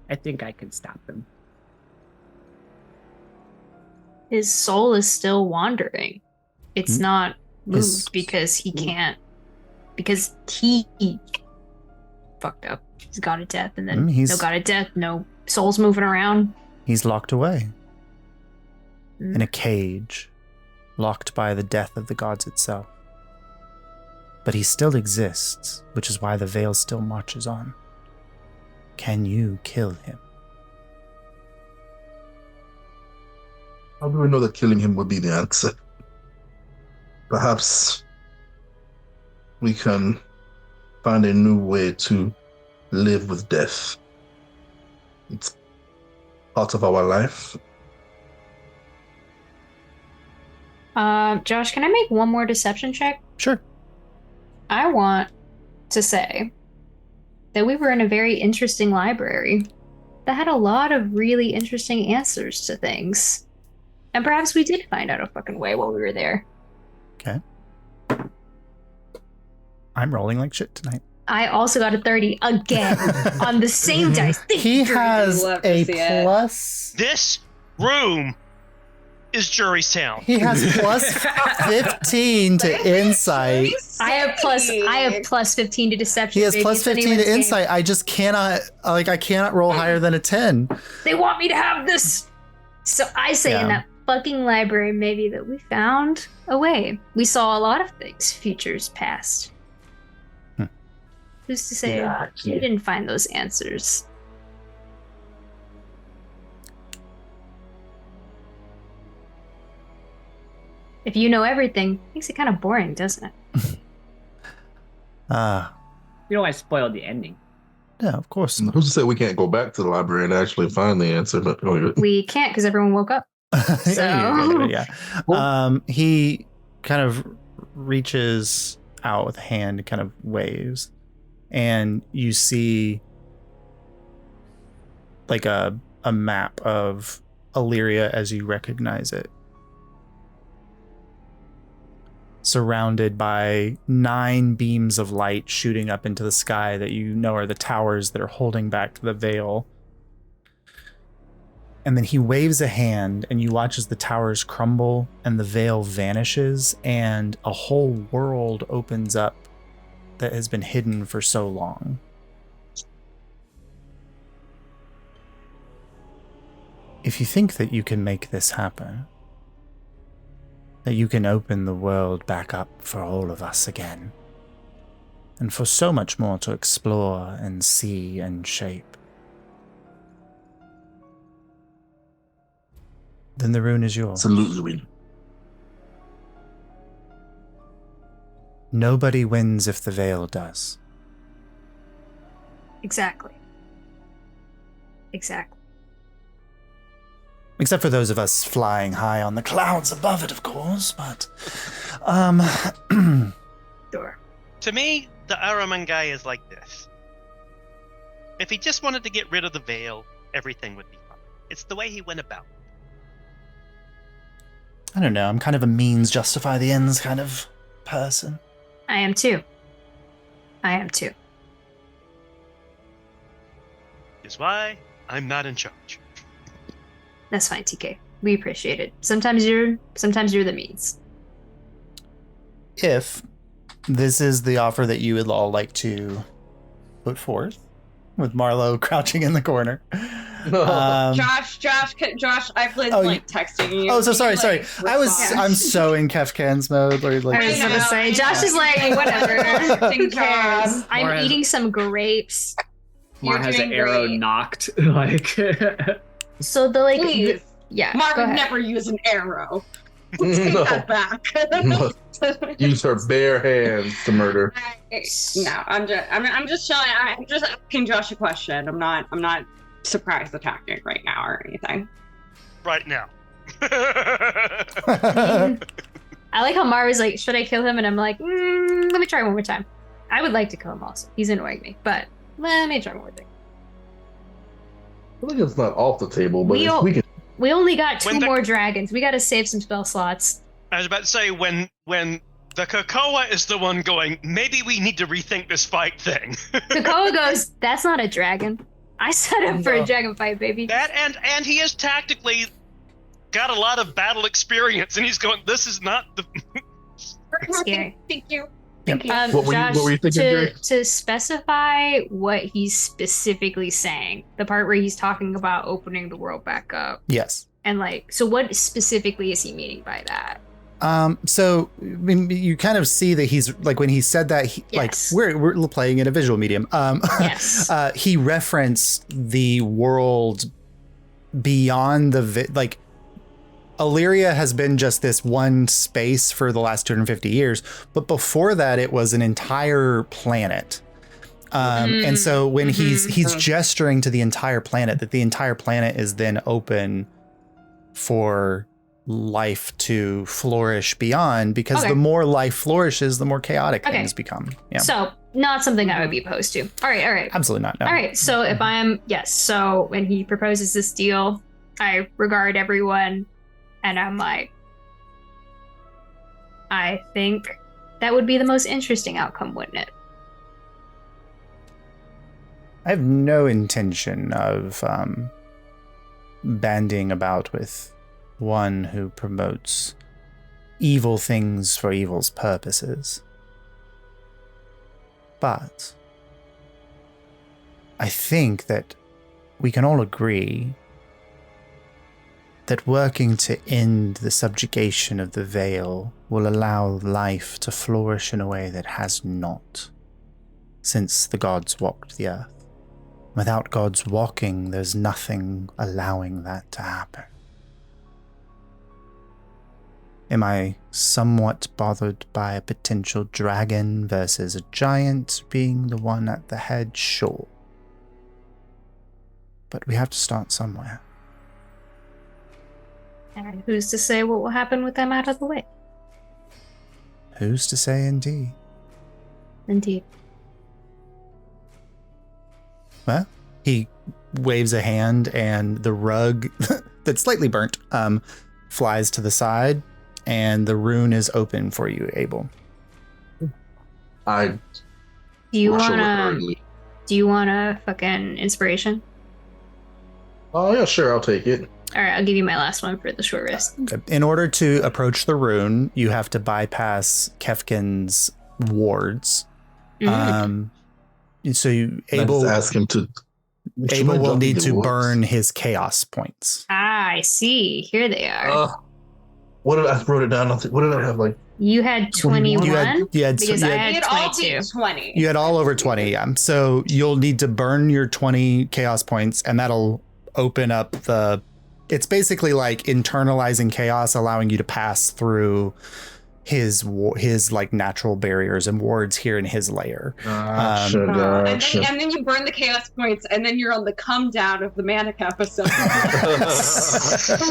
I think I can stop him. His soul is still wandering. It's not moved His- because he can't. Because he fucked up. He's god of death, and then He's- no god of death, no souls moving around. He's locked away in a cage, locked by the death of the gods itself. But he still exists, which is why the veil still marches on. Can you kill him? How do we know that killing him would be the answer? Perhaps we can find a new way to live with death. It's part of our life. Josh, can I make one more deception check? Sure. I want to say that we were in a very interesting library that had a lot of really interesting answers to things. And perhaps we did find out a fucking way while we were there. Okay. I'm rolling like shit tonight. I also got a 30 again on the same dice. He has love to a see it. plus. This room is Jurystown. He has plus 15 to insight. I have plus 15 to deception. He has baby. plus It's 15 anyone's to game. insight. I just cannot, I cannot roll higher than a 10. They want me to have this. So I say in Yeah. that fucking library, maybe that we found a way. We saw a lot of things, futures past. Who's to say we didn't find those answers? If you know everything, makes it kind of boring, doesn't it? You know, I spoiled the ending. Yeah, of course. Who's to say we can't go back to the library and actually find the answer? But, We can't because everyone woke up. Yeah. He kind of reaches out with a hand, kind of waves, and you see like a map of Alyria as you recognize it, surrounded by 9 beams of light shooting up into the sky that you know are the towers that are holding back the veil. And then he waves a hand, and you watch as the towers crumble and the veil vanishes, and a whole world opens up that has been hidden for so long. If you think that you can make this happen, that you can open the world back up for all of us again, and for so much more to explore and see and shape, then the rune is yours. absolutely. Nobody wins if the veil does. Exactly. Except for those of us flying high on the clouds above it, of course, but... Sure. To me, the Ahriman guy is like this. If he just wanted to get rid of the veil, everything would be fine. It's the way he went about it. I don't know, I'm kind of a means justify the ends kind of person. I am too. Is why I'm not in charge. That's fine, TK. We appreciate it. Sometimes you're the means. If this is the offer that you would all like to put forth, with Marlo crouching in the corner. Josh, I've been texting you. Oh, so sorry. Respond. I'm so in Kefkan's mode. Where, like, I was gonna say, Josh is like, whatever. Who cares? I'm eating some grapes. Mar has an arrow great. knocked. Like, So the like, Please. yeah. Mar go would ahead. never use an arrow. Take that back. Use her bare hands to murder. No, I'm just chilling. I'm just asking Josh a question. I'm not surprise attacking right now or anything. Right now. I like how Mar was like, should I kill him? And I'm like, let me try one more time. I would like to kill him also. He's annoying me, but let me try one more thing. I think it's not off the table, but We can. We only got two more dragons. We got to save some spell slots. I was about to say, when the Cocoa is the one going, maybe we need to rethink this fight thing. Cocoa goes, that's not a dragon. I set up for a dragon fight, baby. That and he has tactically got a lot of battle experience, and he's going, this is not the... Scary. Thank you. What were you thinking, Drake? To specify what he's specifically saying, the part where he's talking about opening the world back up. Yes. And like, so what specifically is he meaning by that? So I mean, you kind of see that he's like, when he said that, Yes. like we're playing in a visual medium. Yes. He referenced the world beyond the like. Alyria has been just this one space for the last 250 years, but before that, it was an entire planet. And so when he's gesturing to the entire planet, that the entire planet is then open for life to flourish beyond, because the more life flourishes, the more chaotic things become. Yeah. So not something I would be opposed to. All right. Absolutely not. No. All right. So if so when he proposes this deal, I regard everyone and I'm like, I think that would be the most interesting outcome, wouldn't it? I have no intention of banding about with one who promotes evil things for evil's purposes. But I think that we can all agree that working to end the subjugation of the Veil will allow life to flourish in a way that has not since the gods walked the earth. Without gods walking, there's nothing allowing that to happen. Am I somewhat bothered by a potential dragon versus a giant being the one at the head? Sure. But we have to start somewhere. And who's to say what will happen with them out of the way? Who's to say, indeed? Indeed. Well, he waves a hand and the rug that's slightly burnt flies to the side, and the rune is open for you, Abel. Do you wanna fucking inspiration? Oh yeah, sure, I'll take it. All right, I'll give you my last one for the short rest. In order to approach the rune, you have to bypass Kefkan's wards. So Abel ask him to. Abel will need to burn his chaos points. I see. Here they are. What did I wrote it down? What did I have? Like, you had 21. You had because I had 22. 20. You had all over 20. Yeah. So you'll need to burn your 20 chaos points, and that'll open up the. It's basically like internalizing chaos, allowing you to pass through his like natural barriers and wards here in his lair. And then you burn the chaos points, and then you're on the come down of the Manic episode.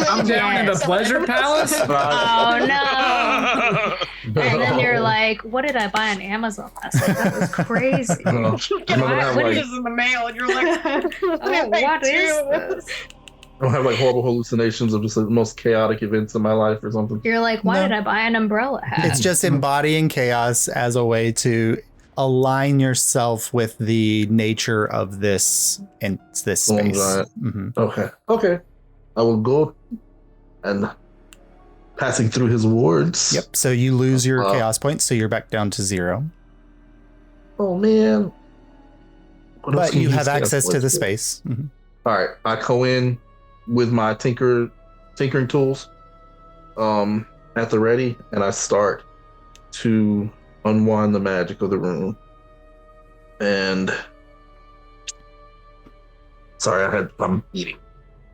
I'm down in the pleasure palace. Oh no! And then you're like, "What did I buy on Amazon last night? That was crazy." What is in the mail? And you're like, what is this? I don't have like horrible hallucinations of just the most chaotic events in my life or something. You're like, why did I buy an umbrella hat? It's just embodying chaos as a way to align yourself with the nature of this space. Okay. I will go and passing through his wards. Yep. So you lose your chaos points, so you're back down to 0. Oh man. What else But can you use have chaos access to the points for? space. Mhm. All right, I go in with my tinkering tools at the ready, and I start to unwind the magic of the room. And sorry, I'm eating.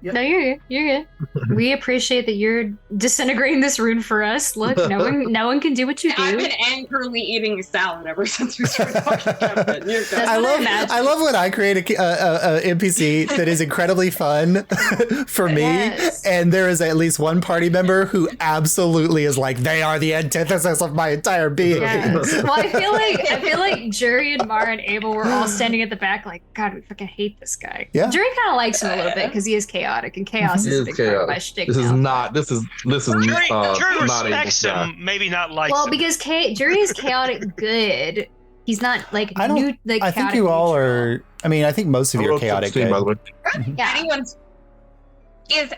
Yep. No, you're good. You're good. We appreciate that you're disintegrating this rune for us. Look, no one can do what you I've do. been angrily eating a salad ever since we started talking about it. You're good. That's I what I love imagined. I love when I create a NPC that is incredibly fun for me, Yes. and there is at least one party member who absolutely is like, they are the antithesis of my entire being. Yes. Well, I feel like Jury and Mara and Abel were all standing at the back, like, God, we fucking hate this guy. Yeah. Jury kind of likes him a little bit because he is chaotic, and chaos It is a is big part of my chaos. shtick This is now. not. This is Jury not respects able to him, maybe not likes Well, him. because Jury is chaotic good. He's not like I don't. like I think chaotic you all neutral. are. I mean, I think most of I you are rolled chaotic 16, by the good. way. Yeah. Anyone's is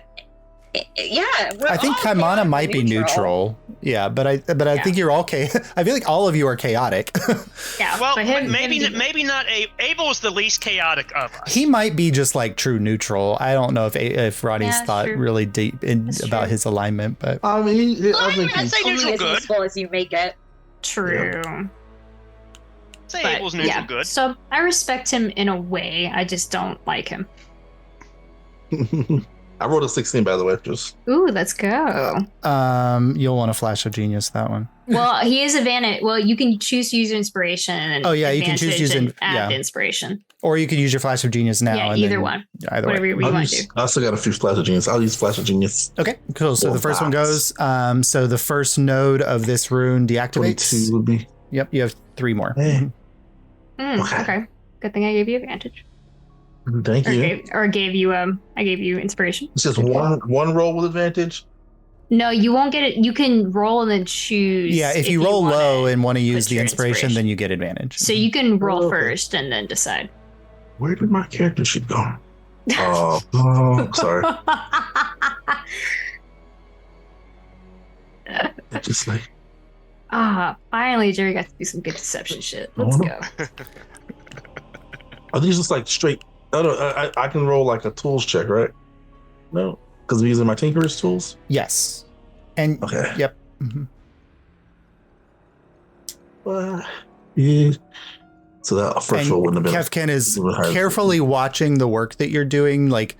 yeah. I think Kaimana might be neutral. Yeah, but I Yeah. think you're all I feel like all of you are chaotic. Yeah. Well, but him, maybe not. Abel is the least chaotic of us. He might be just like true neutral. I don't know if Rodney's Yeah, thought true. really deep That's about true. his alignment, but I mean, I think I'd he's say only neutral as good. useful as you make it. True. Say But, Abel's neutral yeah. good. So I respect him in a way. I just don't like him. I rolled a 16, by the way. Just Ooh, let's go. you'll want a flash of genius that one. Well, he is advantage. Well, you can choose to use inspiration. And Oh, yeah, you can choose to use add the inspiration. Or you could use your flash of genius now. Yeah, and either then- one. Either Whatever way. you want to do. I still got a few flash of genius. I'll use flash of genius. Okay, cool. So Well, the first one that's- goes. So the first node of this rune deactivates. 22 would be. Yep, you have 3 more. Hey. Okay. Okay. Good thing I gave you advantage. Thank Or you. gave you I gave you inspiration. It's just one roll with advantage. No, you won't get it. You can roll and then choose. Yeah, if you roll low wanna and want to use put the your inspiration, then you get advantage. So you can roll Okay. first and then decide. Where did my character sheet go? Oh, sorry. It's just like Finally, Jerry got to do some good deception shit. I Let's wanna- go. are these just like straight? I can roll like a tools check, right? No, because I'm using my tinkerer's tools. Yes. And Okay. yep. Mhm. Yeah. So that first And roll wouldn't have been. Kefkan is a little higher. carefully watching the work that you're doing. Like,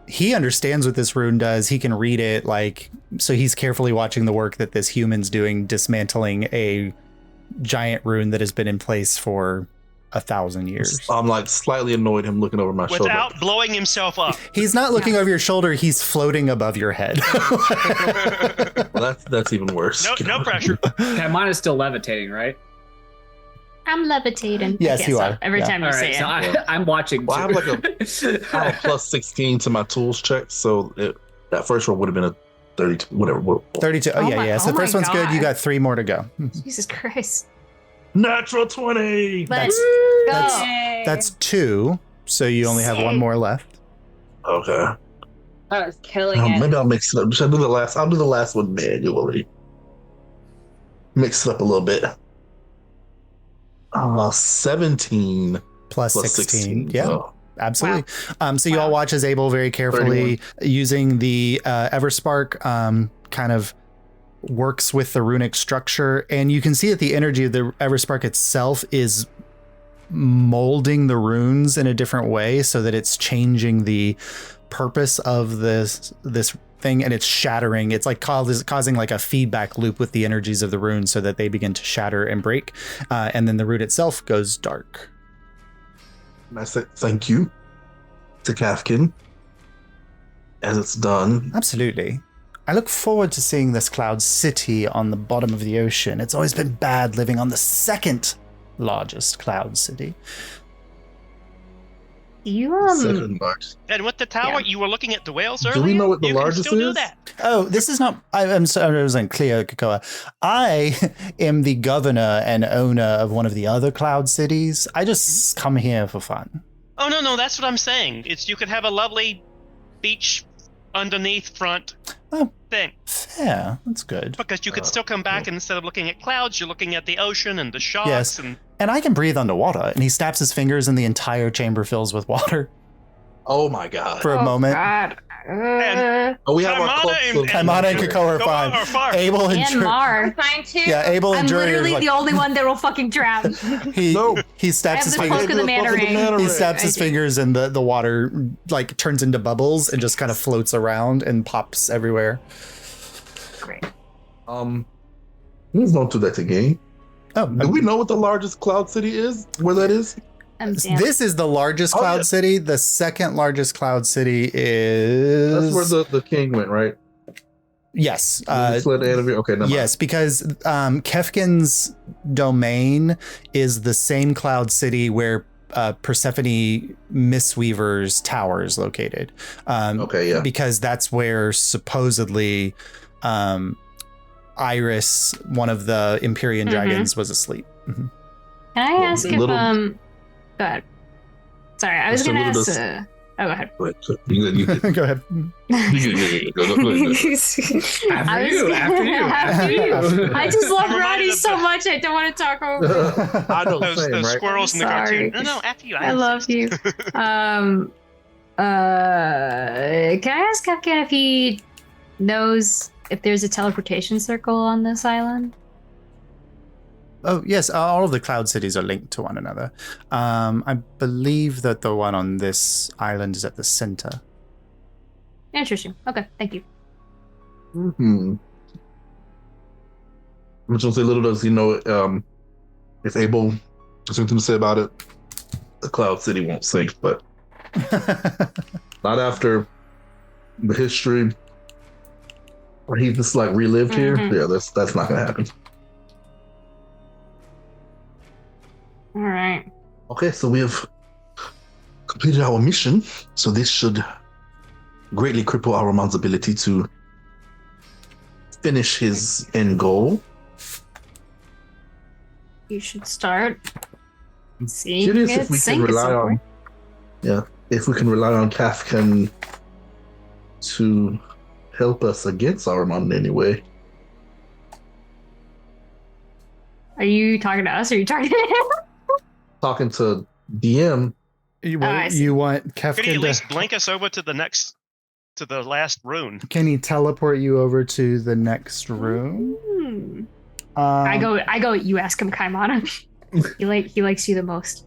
he understands what this rune does. He can read it. Like, so he's carefully watching the work that this human's doing, dismantling a giant rune that has been in place for 1,000 years. I'm like slightly annoyed him looking over my shoulder. Without blowing himself up. He's not looking over your shoulder. He's floating above your head. Well, that's even worse. No pressure. Kaimana's still levitating, right? I'm levitating. Yes, I guess you so. are. Every Yeah. time you All say right, it. so I'm watching. Well, I have too. like I have a plus 16 to my tools check, so that first roll would have been a 32, whatever. 32. Oh, Oh yeah, my- yeah. So the oh first my one's good. You God. got 3 more to go. Jesus Christ. Natural 20. Let's That's- go. That's 2. So you only have 1 more left. Okay. I was killing it. Maybe I'll mix it up. Should I do the last? I'll do the last one manually. Mix it up a little bit. 17 Plus plus 16. 16. Yeah. Oh. Absolutely. So you all watch as Abel very carefully using the Everspark kind of works with the runic structure, and you can see that the energy of the Everspark itself is molding the runes in a different way so that it's changing the purpose of this thing, and it's shattering. It's like causing like a feedback loop with the energies of the runes so that they begin to shatter and break, and then the rune itself goes dark. And I say thank you to Kefkan as it's done. Absolutely. I look forward to seeing this cloud city on the bottom of the ocean. It's always been bad living on the second largest cloud city. You Second largest. And with the tower, Yeah. you were looking at the whales Do earlier. we know what the you largest can still is? do that. Oh, this is not. I'm sorry, I was unclear, Kakoa. I am the governor and owner of one of the other cloud cities. I just come here for fun. Oh no, that's what I'm saying. It's you could have a lovely beach underneath front Oh. thing. Yeah, that's good. Because you could still come back and instead of looking at clouds, you're looking at the ocean and the sharks. Yes. And And I can breathe underwater. And he snaps his fingers and the entire chamber fills with water Oh my god. for a moment. God. Oh, we have our Kaimana cups and- of- Kaimana and Kakko are fine. Are fine. Abel and And Mar. Fine too. Yeah, Abel I'm and Jury are literally like, the only one that will fucking drown. he No. he I snaps have his the fingers. cloak of the mana ring. He snaps his I do. fingers and the water like turns into bubbles and just kind of floats around and pops everywhere. Great. Please don't do that again. Oh, Do we know what the largest cloud city is? Where that is? I'm damn. this is the largest Oh, cloud yeah. city. The second largest cloud city is That's where the king went, right? yes. Fled Alyria. Okay, never mind. Yes, because Kefkan's domain is the same cloud city where Persephone Mistweaver's tower is located. Okay, yeah. Because that's where supposedly Iris, one of the Empyrean dragons, was aslead. Mhm. Can I ask if little- Go ahead. Sorry, I was Just a gonna little ask. bit- Oh, go ahead. Wait, so you good. Go ahead. After you. After you. I just love I'm reminded Roddy of so the- much. I don't want to talk over. I know, those same, right? squirrels in the Sorry. cartoon. No, after you. I love you. Can I ask Kefkan if he knows if there's a teleportation circle on this island? Oh, yes. All of the cloud cities are linked to one another. I believe that the one on this island is at the center. Interesting. Okay, thank you. I'm just gonna say, little does he know if Abel has something to say about it, the Cloud City won't sink, but not after the history where he just like relived here. Mhm. Yeah, that's not gonna happen. All right. Okay, so we have completed our mission. So this should greatly cripple Ahriman's ability to finish his end goal. You should start. See, Curious if we can rely on, if we can rely on Kefkan to help us against Ahriman in any way. Are you talking to us or are you talking to him? Talking to DM, You I want, see. you want Could he Kefkan at least to... blink us over to the last rune? Can he teleport you over to the next room? Hmm. I go. You ask him, Kaimana. he likes you the most.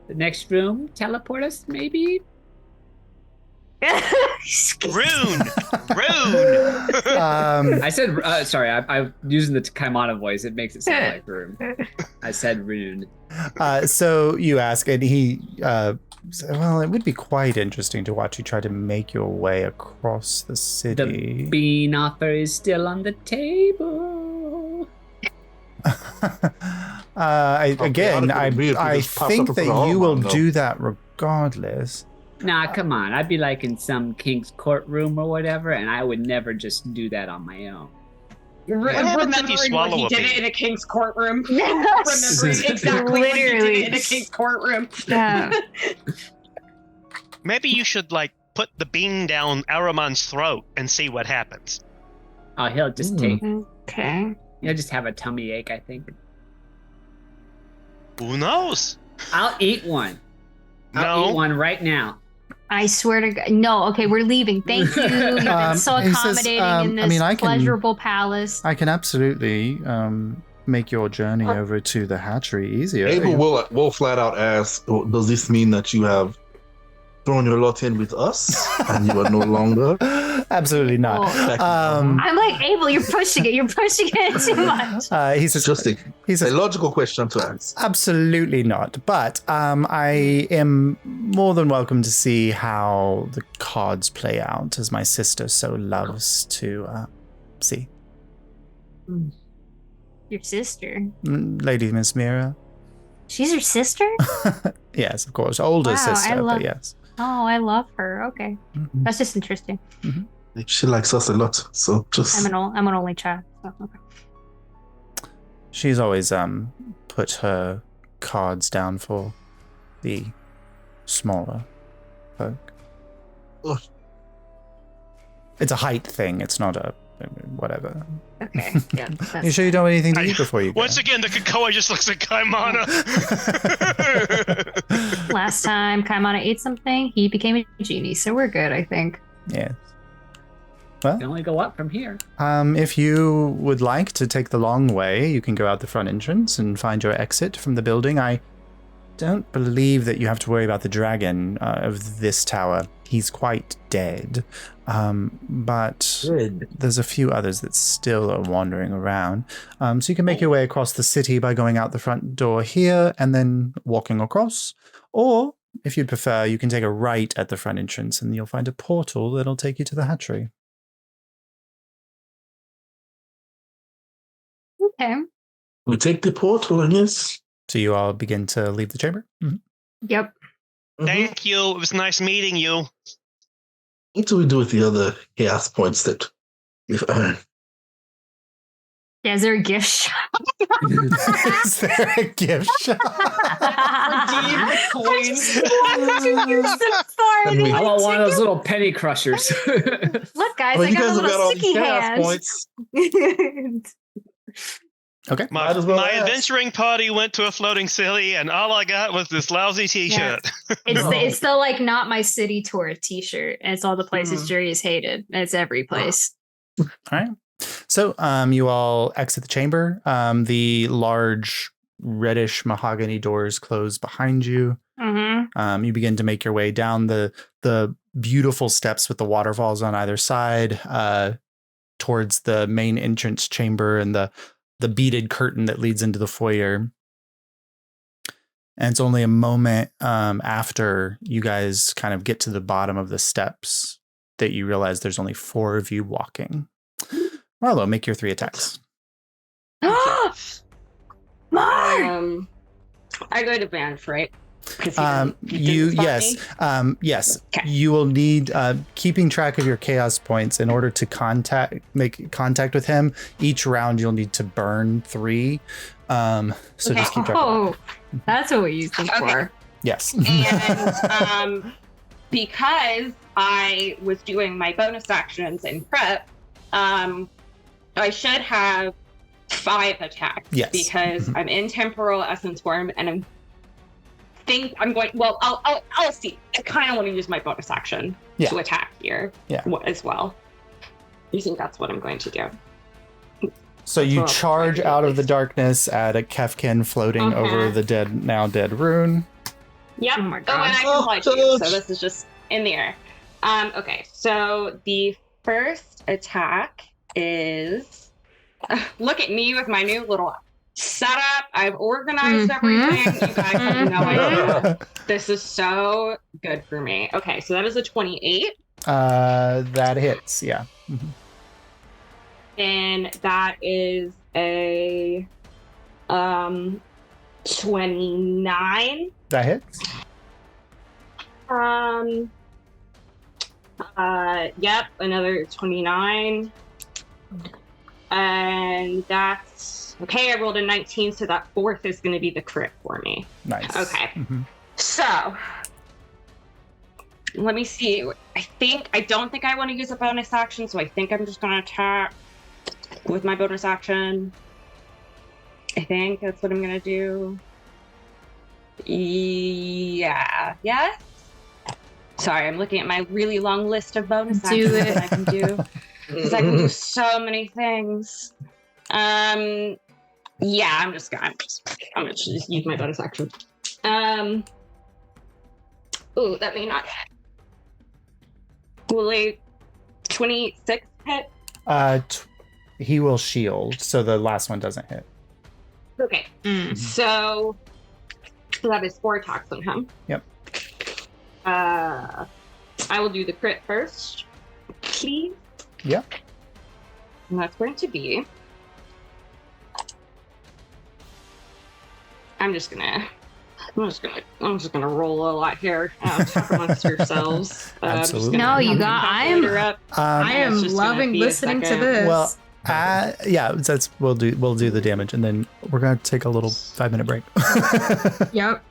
The next room, teleport us, maybe? Rune! I said, sorry, I'm using the Kaimana voice. It makes it sound like room. I said rune. So you ask, and he said, well, it would be quite interesting to watch you try to make your way across the The city. bean offer is still on the table. I just popped think up that for you will Ahriman, though. do that regardless. Nah, come on. I'd be like in some king's courtroom or whatever, and I would never just do that on my own. happens if you swallow he a did bean? it in a king's courtroom. Remembering exactly when he did Literally. it in a king's courtroom. Yeah. Maybe you should put the bean down Ahriman's throat and see what happens. Oh, he'll just Okay. he'll just have a tummy ache, I think. Who knows? I'll eat one. I'll No. eat one right now. I swear to God. No, okay, we're leaving. Thank you. You've been so he says, accommodating in this I mean, I can- pleasurable palace. I can absolutely make your journey over to the hatchery easier. Abel will flat out ask, does this mean that you have thrown your lot in with us and you are no longer? Absolutely not. I'm like, Abel, you're pushing it. You're pushing it too much. He says, Just he a says, logical question to ask. absolutely not. But I am more than welcome to see how the cards play out, as my sister so loves to see. Your sister. Lady Miss Mira. She's your sister? Yes, of course. Older Wow, sister, love- but yes. Oh, I love her. Okay. That's just interesting. She likes us a lot, so just I'm an only child. So, okay. She's always put her cards down for the smaller folk. It's a height thing. It's not a whatever. Okay. Yeah. You sure you don't have anything to eat before you go? Once again, the Kakoa just looks at Kaimana. Last time Kaimana ate something, he became a genie, so we're good, I think. Yeah. Can only go up from here. If you would like to take the long way, you can go out the front entrance and find your exit from the building. I don't believe that you have to worry about the dragon of this tower. He's quite dead. But Good. there's a few others that still are wandering around. So you can make your way across the city by going out the front door here and then walking across. Or, if you'd prefer, you can take a right at the front entrance and you'll find a portal that'll take you to the hatchery. Okay. We take the portal, I guess. So you all begin to leave the chamber? Mm-hmm. Yep. Thank you. It was nice meeting you. What do we do with the other chaos points that we've earned? Yeah, is there a gift shop? Is there a gift shop? I just wanted to use them for And we- I want one of those little penny crushers. Look, guys, Well, I you got guys a have got all little these sticky chaos hands. points. Okay. My Might as well ask. adventuring party went to a floating city, and all I got was this lousy T-shirt. It's the like not my city tour T-shirt, and it's all the places Jerry has hated. And it's every place. All right. So you all exit the chamber. The large reddish mahogany doors close behind you. Mm-hmm. You begin to make your way down the beautiful steps with the waterfalls on either side towards the main entrance chamber and the beaded curtain that leads into the foyer. And it's only a moment after you guys kind of get to the bottom of the steps that you realize there's only 4 of you walking. Marlo, make your 3 attacks. Mark! I go to Banff, right? 'Cause he didn't spot me? Yes. Okay. You will need keeping track of your chaos points in order to make contact with him. Each round you'll need to burn 3. So just keep track. Oh, that's what we use them for. Yes. And because I was doing my bonus actions in prep, I should have 5 attacks. Yes. Because I'm in temporal essence form, and I'm going. Well, I'll see. I kind of want to use my bonus action to attack here as well. You think that's what I'm going to do? So you charge out of the darkness at a Kefkan floating over the now dead rune. Yep. Oh my And god. I can fly too, so this is just in the air. Okay, so the first attack is look at me with my new little setup. I've organized everything. You guys have no idea. This is so good for me. Okay, so that is a 28. That hits, yeah. Mhm. And that is a 29. That hits. Yep, another 29. And that's okay. I rolled a 19, so that 4th is going to be the crit for me. Nice. Okay. Mm-hmm. So let me see. I don't think I want to use a bonus action, so I think I'm just going to attack with my bonus action. I think that's what I'm going to do. Yeah. Yes. Sorry, I'm looking at my really long list of bonus actions that I can do. Because I can do so many things. Yeah, I'm just gonna just use my bonus action. Ooh, that may not hit. Will a 26 hit? He will shield, so the last one doesn't hit. Okay. So that is 4 attacks on him. Yep. I will do the crit first, please. Yep. And that's going to be. I'm just gonna roll a lot here. Talk amongst yourselves. Absolutely. No, you got. I am It's just gonna loving be a listening to second. this. Well, yeah, we'll do the damage, and then we're gonna take a little 5-minute break. Yep.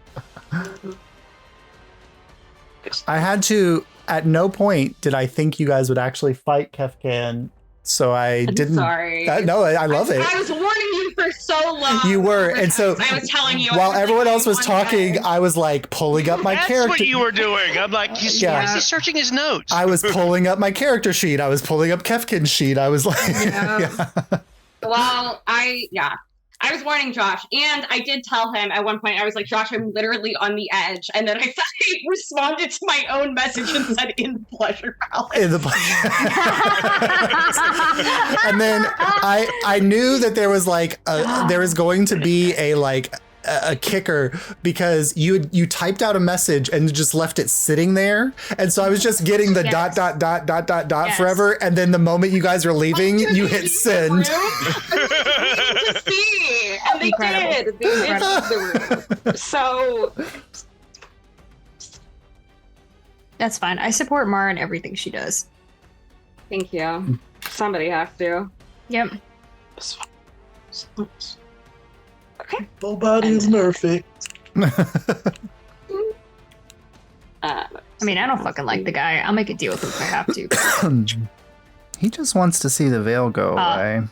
I had to. At no point did I think you guys would actually fight Kefkan, so I didn't. Sorry. No, I love it. I was warning you for so long. You were, and so I was telling you. while everyone else was talking, I was like pulling up my That's character. what you were doing. I'm like, Yeah. why is he searching his notes? I was pulling up my character sheet. I was pulling up Kefkan's sheet. I was like, Yeah. Well, I was warning Josh, and I did tell him at one point, I was like, Josh, I'm literally on the edge. And then I responded to my own message and said, in the pleasure palace. In the and then I knew that there was like there was going to be a kicker because you typed out a message and just left it sitting there, and so I was just getting the Yes. dot Yes. forever, and then the moment you guys were leaving, you hit send. To see, and they Incredible. did. They did leave the room. So That's fine. I support Mara in everything she does. thank you. Somebody has to. Yep. Okay. Nobody is perfect. I mean, I don't fucking like the guy. I'll make a deal with him if I have to. He just wants to see the veil go away.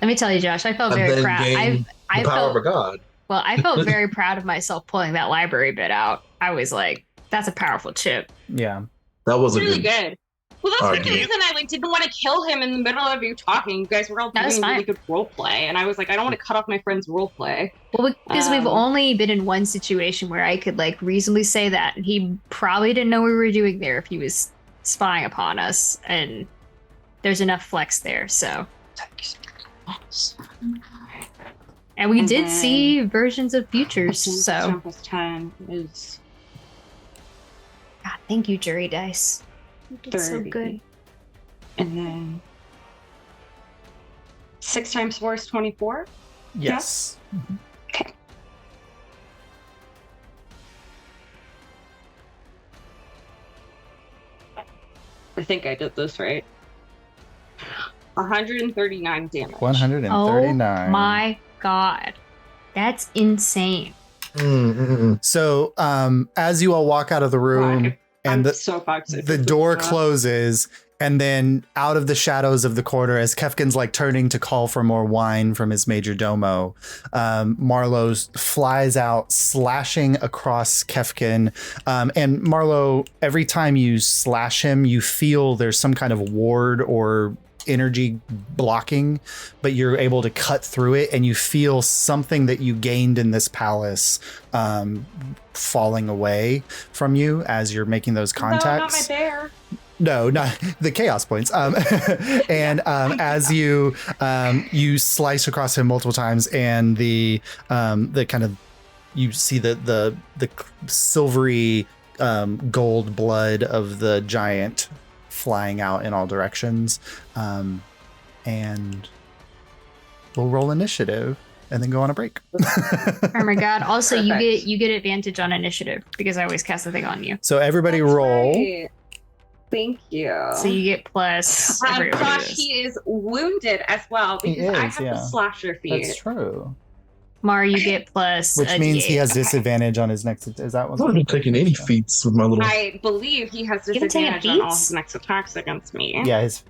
Let me tell you, Josh, I felt And very then proud. gain I the power of felt a god. well. I felt very proud of myself pulling that library bit out. I was like, "That's a powerful chip." Yeah. That was It's a really good. good. Well, that's the Argument. reason I didn't want to kill him in the middle of you talking. You guys were all That was doing really fine. good role play, and I was like, I don't want to cut off my friend's role play. Well, because we've Um, only been in one situation where I could like reasonably say that, and he probably didn't know we were doing there if he was spying upon us, and there's enough flex there. So, and we And did then- see versions of futures. So, 10 plus 10 is God, thank you, jury dice. You did so 30. good. And then 6 times 4 is 24. Yes. Okay. I think I did this right. 139 damage. 139. Oh my God, that's insane. So, as you all walk out of the room, Fuck. and I'm so fucked. the door closes, and then out of the shadows of the corner, as Kefkan's like turning to call for more wine from his major domo, Marlowe flies out, slashing across Kefkan. And Marlowe, every time you slash him, you feel there's some kind of ward or energy blocking, but you're able to cut through it, and you feel something that you gained in this palace falling away from you as you're making those contacts. No, not my bear. No, not the chaos points. And as you slice across him multiple times, and the kind of you see the silvery gold blood of the giant flying out in all directions, and we'll roll initiative and then go on a break. Oh my God! Also, Perfect. you get advantage on initiative because I always cast the thing on you. So everybody That's roll. right. Thank you. So you get plus. everybody Josh, does. he is wounded as well He because I is, have yeah. the slasher feat. That's true. Mara, you get plus. Which a means he D8. has disadvantage on his next. Is that I'm not one? taking any feats with my little. I believe he has You can take disadvantage on all beats? his next attacks against me. Yeah, his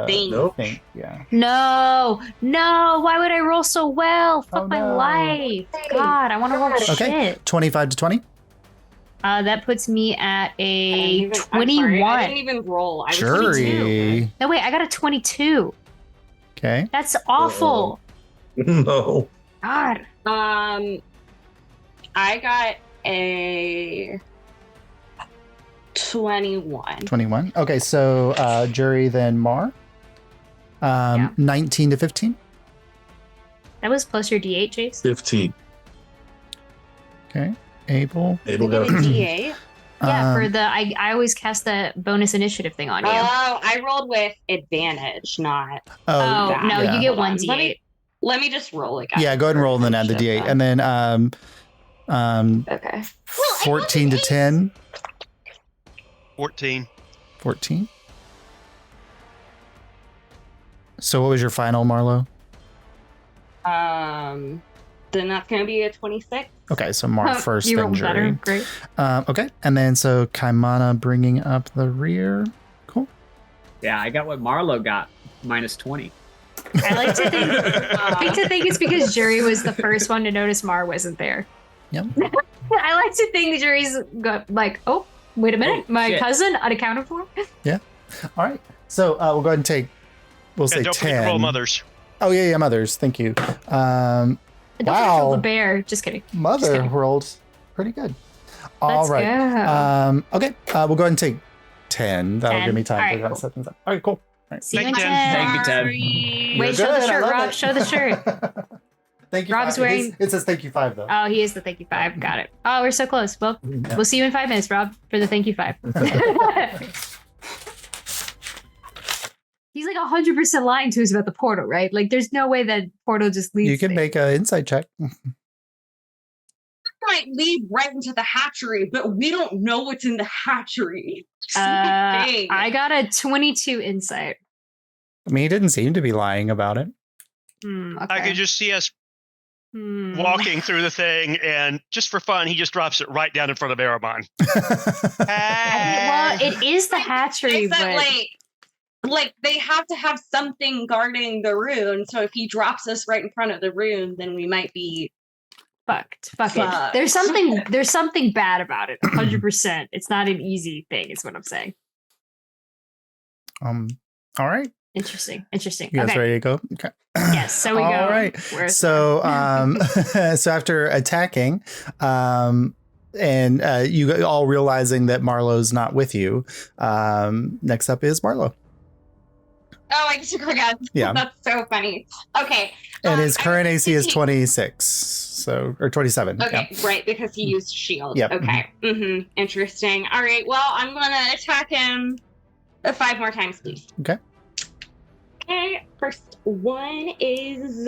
Thing. Nope. thing. Yeah. No, why would I roll so well? Fuck Oh, my no. life. God, I want to roll Okay. shit. 25 to 20. That puts me at a I'm sorry, I 21. didn't even roll. I was Jury. No, wait, I got a 22. Okay. That's awful. No. God. I got a 21. 21. Okay, so jury then Mar. Yeah. 19 to 15. That was plus your D8, Chase. 15. Okay. Abel. Abel You get got a D8. Yeah, Um, for the I always cast the bonus initiative thing on you. Oh, I rolled with advantage, not. Oh, Oh, no, yeah. you get Hold on, one D8. Let me just roll again. Yeah, go ahead and roll and then add the D8. And then Okay. 14 to 10. 14. 14. So what was your final, Marlo? Then that's going to be a 26. Okay, so mark first You rolled injury. better. Great. Okay, and then so Kaimana bringing up the rear. Cool. Yeah, I got what Marlo got, minus 20. I like to think it's because Jury was the first one to notice Mar wasn't there. Yep. I like to think Jury's got like, oh, wait a minute, Oh, my shit. cousin unaccounted for. All right. So we'll go ahead and take. We'll say And don't forget 10. to roll mothers. Oh yeah, mothers. Thank you. And don't forget to Wow. roll the bear. Just kidding. Mother kidding. rolled pretty good. All Let's right. go. Okay. We'll go ahead and take 10. That'll 10. give me time All to right, kind of cool. set things up. All right, cool. All right. See you Thank in you, 10. Jen. Thank you, Ted. Wait, You're show the good, I shirt, love Rob. it. Show the shirt. Thank you. Rob's five. wearing- It says thank you 5 though. Oh, he is the thank you 5. Got it. Oh, we're so close. Well, Yeah. we'll see you in 5 minutes, Rob, for the thank you 5. He's like 100% lying to us about the portal, right? Like, there's no way that portal just leads. You can there. make an insight check. Might lead right into the hatchery, but we don't know what's in the hatchery. Dang. I got a 22 insight. I mean, he didn't seem to be lying about it. Okay. I could just see us Hmm. walking through the thing, and just for fun, he just drops it right down in front of Ahriman. Well, it is the hatchery, Is that but like they have to have something guarding the rune. So if he drops us right in front of the rune, then we might be fucked. Fuck it. Fuck. There's something bad about it. 100%. It's not an easy thing, is what I'm saying. All right. Interesting. You guys Okay. ready to go? Okay. Yes. So we go. All right. Where's So, so after attacking, and you all realizing that Marlo's not with you, next up is Marlo. Oh, I just forgot. Yeah. That's so funny. Okay. And his I current was AC is thinking- 26, so or 27. Okay, right, because he used shield. Yep. Okay. Mm-hmm. Interesting. All right. Well, I'm gonna attack him 5 more times, please. Okay. Okay. First one is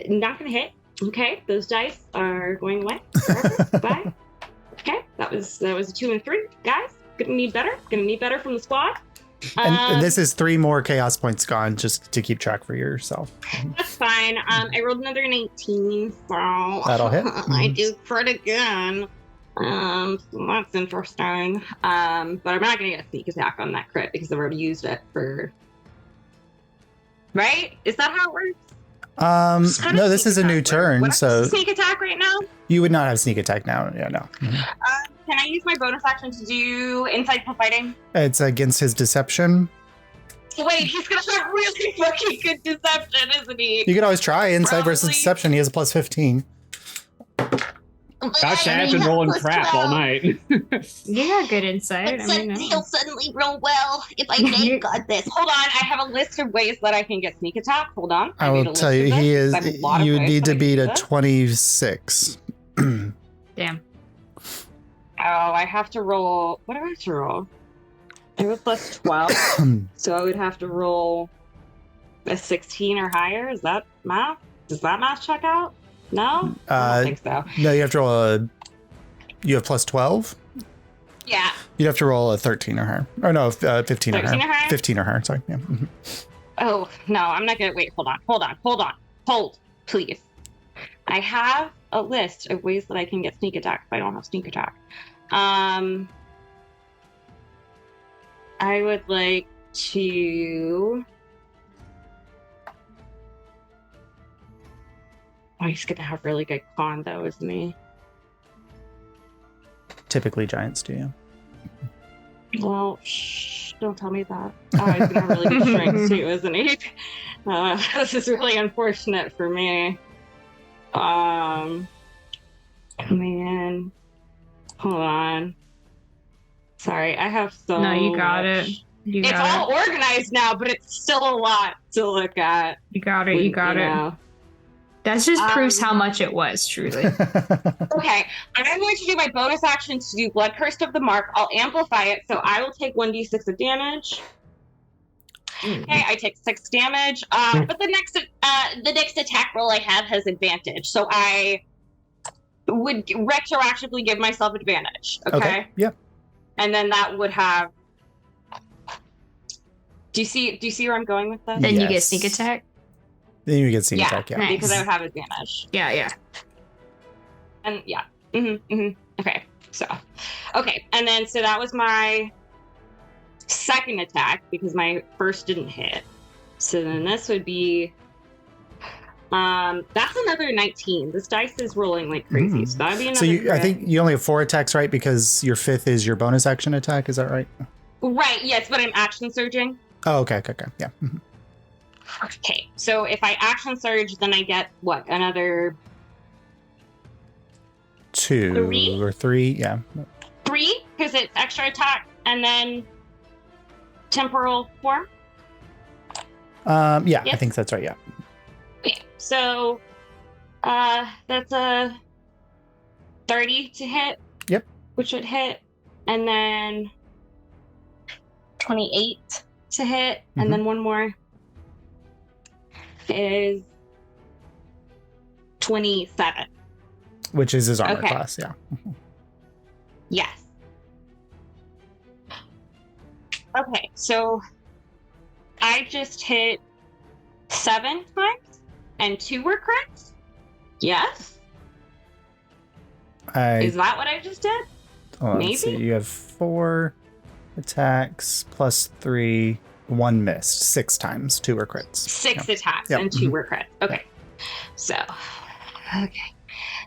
not gonna hit. Okay. Those dice are going away. Forever. Bye. Okay. That was a 2 and 3, guys. Gonna need better from the squad. And this is 3 more chaos points gone, just to keep track for yourself. That's fine. I rolled another 19, so That'll hit. I do crit again. So that's interesting. But I'm not gonna get a sneak attack on that crit because I've already used it for. Right? Is that how it works? How No, does this sneak is a new attack work? turn, Would I so have sneak attack right now? you would not have sneak attack now. Yeah, no. Can I use my bonus action to do insight for fighting? It's against his deception. Wait, he's gonna have really fucking good deception, isn't he? You could always try insight versus Probably. deception. He has a plus 15. Gosh, I've been rolling crap all night. You got good insight. I mean, He'll suddenly roll well if I make God this. Hold on, I have a list of ways that I can get sneak attack. Hold on. I made a will list tell of you, this. he is. I have a lot of You ways need that to I beat can a do this. 26. damn. Oh, I have to roll. What do I have to roll? I have a plus 12, so I would have to roll a 16 or higher. Is that math? Does that math check out? No? I don't think so. No, you have to roll a. You have plus 12? Yeah. You'd have to roll a 13 or higher. Or no, 15 or 13 or higher. higher? 15 or higher, sorry. Yeah. Mhm. Oh, no, I'm not going to. Wait, hold on. Hold, please. I have a list of ways that I can get sneak attack if I don't have sneak attack. I would like to. Oh, he's gonna have really good con though, isn't he? Typically, giants do, yeah. Well, don't tell me that. Oh, he's gonna have really good strength too, isn't he? This is really unfortunate for me. Man, hold on. Sorry, I have so. No, you got much. it. You It's got all organized now, but it's still a lot to look at. You got it. You got it. know. That just proves Um, how much it was, truly. Okay, I'm going to do my bonus action to do Blood Curse of the Mark. I'll amplify it, so I will take 1d6 of damage. Okay, I take 6 damage. But the next attack roll I have has advantage, so I would retroactively give myself advantage. Okay. Yep. And then that would have. Do you see where I'm going with this? Then you get Yes. sneak attack. Then you get sneak Yeah. attack, yeah. Nice. Because I would have advantage. Yeah, yeah. And yeah. Okay. So, okay. And then, so that was my second attack because my first didn't hit. So then this would be, that's another 19. This dice is rolling like crazy. So that would be another. So I think you only have 4 attacks, right? Because your 5th is your bonus action attack. Is that right? Right. Yes, but I'm action surging. Oh, okay. Yeah. Okay. So if I action surge, then I get what? Another 2 3? or 3. Yeah. 3 because it's extra attack and then temporal form. Yeah, Yes. I think that's right. Yeah. Okay. So that's a 30 to hit. Yep. Which would hit, and then 28 to hit, and then one more is 27. Which is his armor Okay. class. Yeah. Yes. Okay, so I just hit 7 times, and 2 were crits? Yes? Is that what I just did? Let's see. maybe? You have 4 attacks plus 3, 1 missed, 6 times. 2 were crits. 6 Yep. attacks, Yep. and 2 were crits. Okay. So, okay.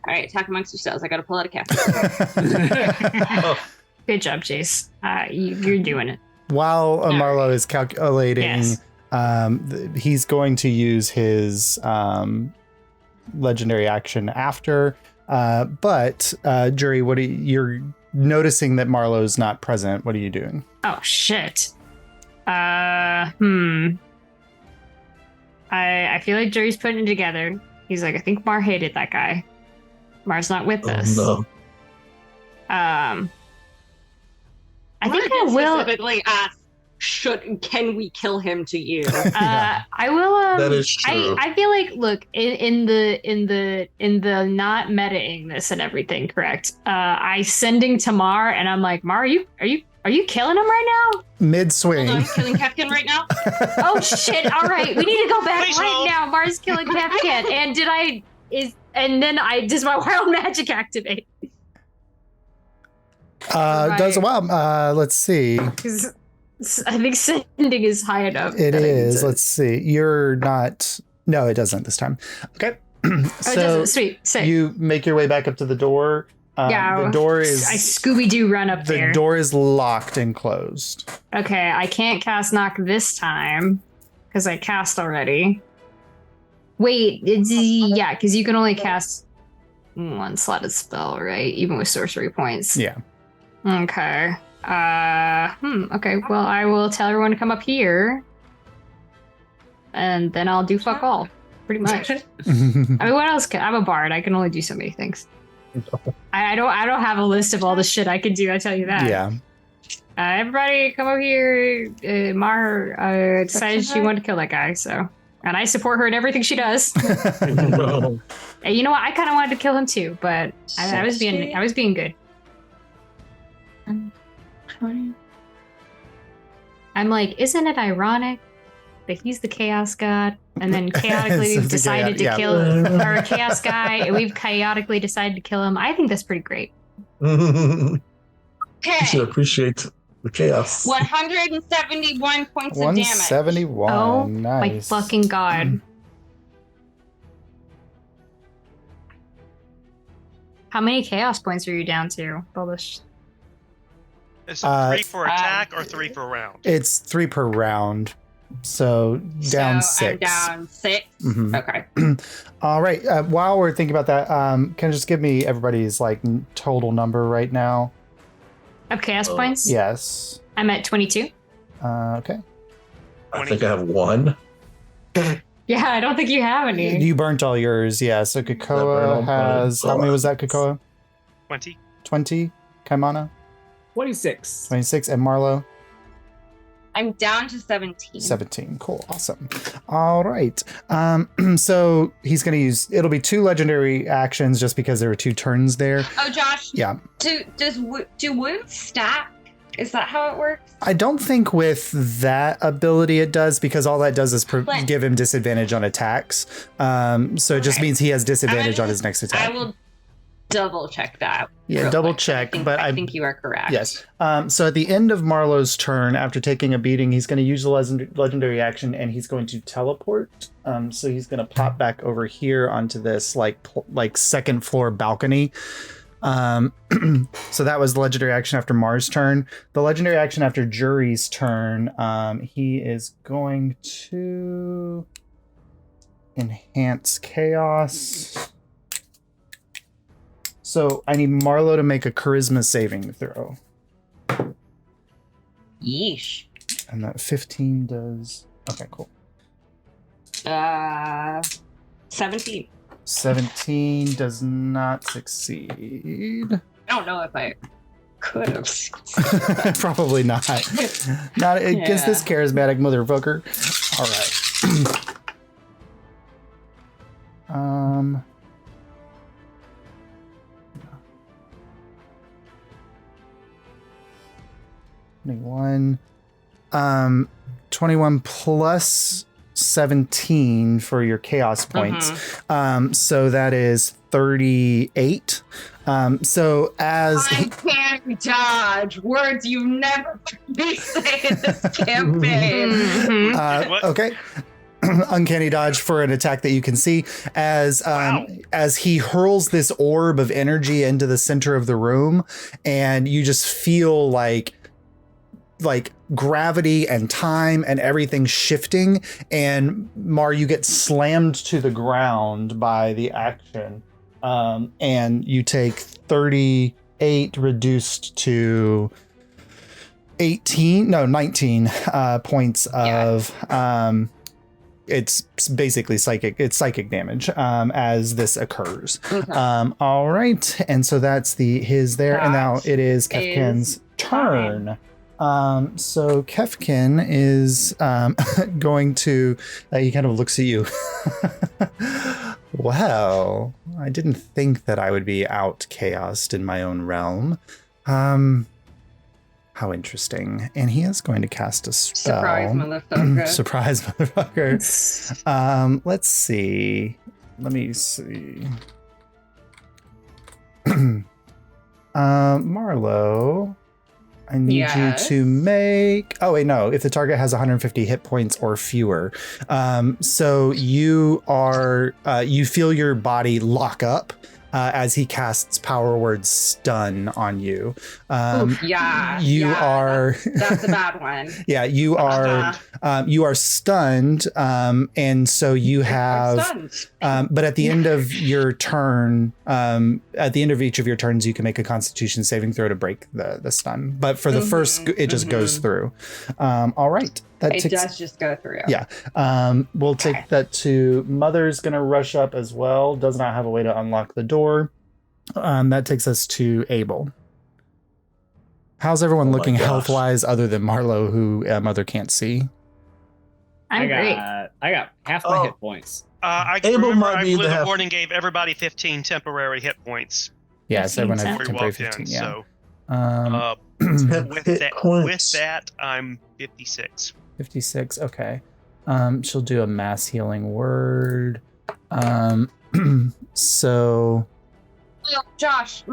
All right, attack amongst yourselves. I gotta pull out a calculator. Good job, Chase. You're doing it. While right. Marlo is calculating, Yes. he's going to use his legendary action after. But Jury, you're noticing that Marlo's not present. What are you doing? Oh shit. I feel like Jerry's putting it together. He's like, I think Mar hated that guy. Mar's not with us. No. I think Mark I will. specifically asked, can we kill him to you? Yeah. I will. That is true. I feel like, look, in the not metaing this and everything, correct? I sending to Mar, and I'm like, Mar, are you killing him right now? Mid Hold swing. on, killing Kefkan right now? Oh shit! All right, we need to go back Please right hold. now. Mar's killing Kefkan, and does my wild magic activate? Does wow. Let's see. 'Cause I think sending is high enough. It that I need is. to- Let's see. You're not. No, it doesn't this time. Okay. Oh, it So doesn't. Sweet. Sick. you make your way back up to the door. Yeah, The door is. I Scooby Doo run up The there. door is locked and closed. Okay, I can't cast knock this time because I cast already. Wait, yeah, because you can only cast 1 slotted spell, right? Even with sorcery points. Yeah. Okay. Okay. Well, I will tell everyone to come up here, and then I'll do fuck all, pretty much. I mean, what else? I'm a bard. I can only do so many things. I don't have a list of all the shit I can do. I tell you that. Yeah. Everybody, come over here. Mar decided she wanted to kill that guy, so, and I support her in everything she does. No. And you know what? I kind of wanted to kill him too, but I was being good. I'm like, isn't it ironic that he's the chaos god, and then chaotically So we've the decided to yeah. kill our chaos guy, and we've chaotically decided to kill him? I think that's pretty great. You should Okay. appreciate the chaos. 171 points of damage. 171. Oh, nice. My fucking god. How many chaos points are you down to, Bullish? Is it 3 for Uh, attack or 3 for round? It's 3 per round. So down So 6. I'm down 6. Mhm. Okay. All right. While we're thinking about that, can you just give me everybody's like total number right now? Of chaos Oh. points? Yes. I'm at 22. Okay. I think I have 1. Yeah, I don't think you have any. You burnt all yours. Yeah. So burned Kakoa all has. mine. How many was that, Kakoa? 20. 20. Kaimana? 26. 26. And Marlo? I'm down to 17. 17. Cool. Awesome. All right. So he's going to use, it'll be 2 legendary actions just because there were 2 turns there. Oh, Josh. Yeah. Do wounds stack? Is that how it works? I don't think with that ability it does, because all that does is But- give him disadvantage on attacks. So it just Okay. means he has disadvantage on will- his next attack. I will double check that. Yeah, real double quick. check, I think you are correct. Yes. So at the end of Marlowe's turn, after taking a beating, he's going to use the legendary action, and he's going to teleport. So he's going to pop back over here onto this like second floor balcony. So that was the legendary action after Mars' turn. The legendary action after Jury's turn, he is going to enhance chaos. So I need Marlowe to make a charisma saving throw. Yeesh. And that 15 does... Okay, cool. 17. 17 does not succeed. I don't know if I could have. Probably not. Not against this charismatic motherfucker. All right. 21. 21 plus 17 for your chaos points. So that is 38. So as I can't dodge words you never heard me say in this campaign. okay. Uncanny dodge for an attack that you can see as he hurls this orb of energy into the center of the room, and you just feel like gravity and time and everything shifting, and Mar, you get slammed to the ground by the action, and you take 38 reduced to 19 points of it's basically psychic damage as this occurs. All right, and so that's his there, and now it is Kefkan's turn. So Kefkan is going to he kind of looks at you. Well, I didn't think that I would be out chaosed in my own realm. How interesting. And he is going to cast a spell. Surprise, motherfucker. Surprise, motherfucker. Let's see. Let me see. Marlowe, I need you to make... Oh, wait, no. If the target has 150 hit points or fewer. So you are... you feel your body lock up as he casts Power Word Stun on you. You are... That's a bad one. Yeah, you are... you are stunned, and so you have... but at the end of your turn, at the end of each of your turns, you can make a Constitution saving throw to break the stun. But for the first, it just goes through. All right. It does just go through. Yeah. We'll take that to... Mother's going to rush up as well. Does not have a way to unlock the door. That takes us to Abel. How's everyone looking health-wise other than Marlowe, who Mother can't see? I'm great. I got half my hit points. I Able remember might I be blew to the have- board and gave everybody 15 temporary hit points Yes, everyone had before we temporary walked 15. in. Yeah. So with Hit points. that, I'm 56. 56. Okay. She'll do a mass healing word. So Oh, Josh,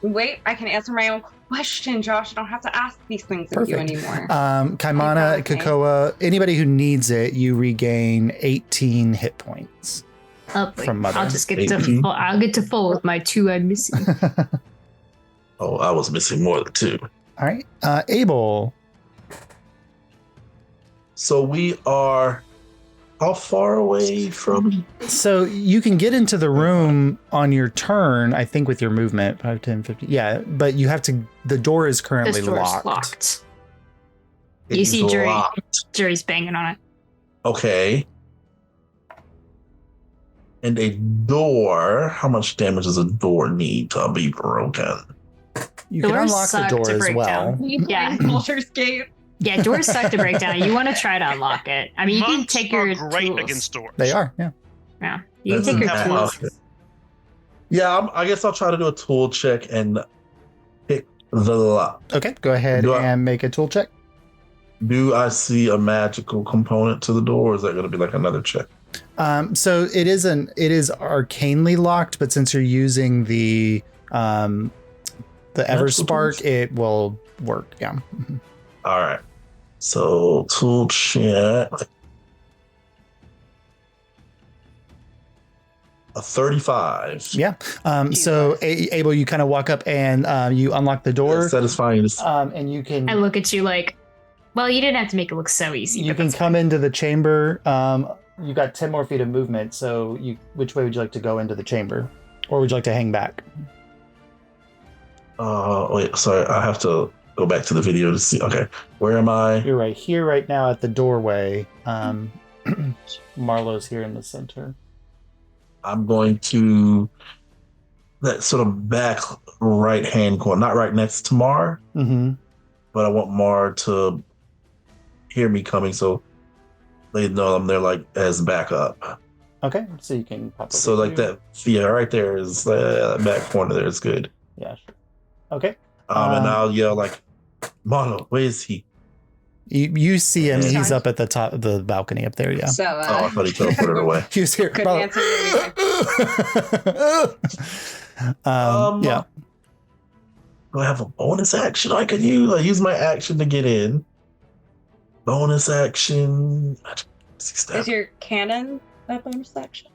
Wait, I can answer my own question, Josh. I don't have to ask these things of you anymore. Kaimana, Okay. Kakoa, anybody who needs it, you regain 18 hit points. From Mother. I'll just get 18. to full. I'll get to full with my 2 I'm missing. Oh, I was missing more than 2. All right. Abel. So we are how far away from... So you can get into the room on your turn, I think, with your movement. 5, 10, 15. Yeah, but you have to... The door is currently This door's locked. locked. It You is see Jury. locked. Jury's banging on it. Okay. And a door, how much damage does a door need to be broken? You can Doors unlock the suck door to as break well. down. Yeah. Baldur's Gate. Yeah, doors suck to break down. You want to try to unlock it. I mean, you can Monks take are your great tools. against doors. They are, yeah. Yeah, you can take your That's tools. okay. Yeah, I guess I'll try to do a tool check and pick the lock. Okay, go ahead Do I- and make a tool check. Do I see a magical component to the door, or is that going to be like another check? So it is arcanely locked, but since you're using the Everspark, it will work. Yeah. All right. So tool check. A 35. Yeah. So Abel, you kind of walk up and you unlock the door. That's satisfying. And you can. I look at you like, well, you didn't have to make it look so easy. You can come into the chamber. You got 10 more feet of movement. So which way would you like to go into the chamber, or would you like to hang back? Wait. Sorry, I have to go back to the video to see. Okay, where am I? You're right here, right now at the doorway. Marlowe's here in the center. I'm going to that sort of back right hand corner, not right next to Mar, but I want Mar to hear me coming, so they know I'm there, like as backup. Okay, so you can pop. So like that, yeah, right there is back corner. There is good. Yeah, sure. Okay. And I'll yell like, Marlo, where is he? You see him. He's up at the top of the balcony up there. Yeah. So, I thought he teleported away. He was here. couldn't answer you anyway. Yeah. Do I have a bonus action I could use? I use my action to get in. Bonus action. Is your cannon a bonus action?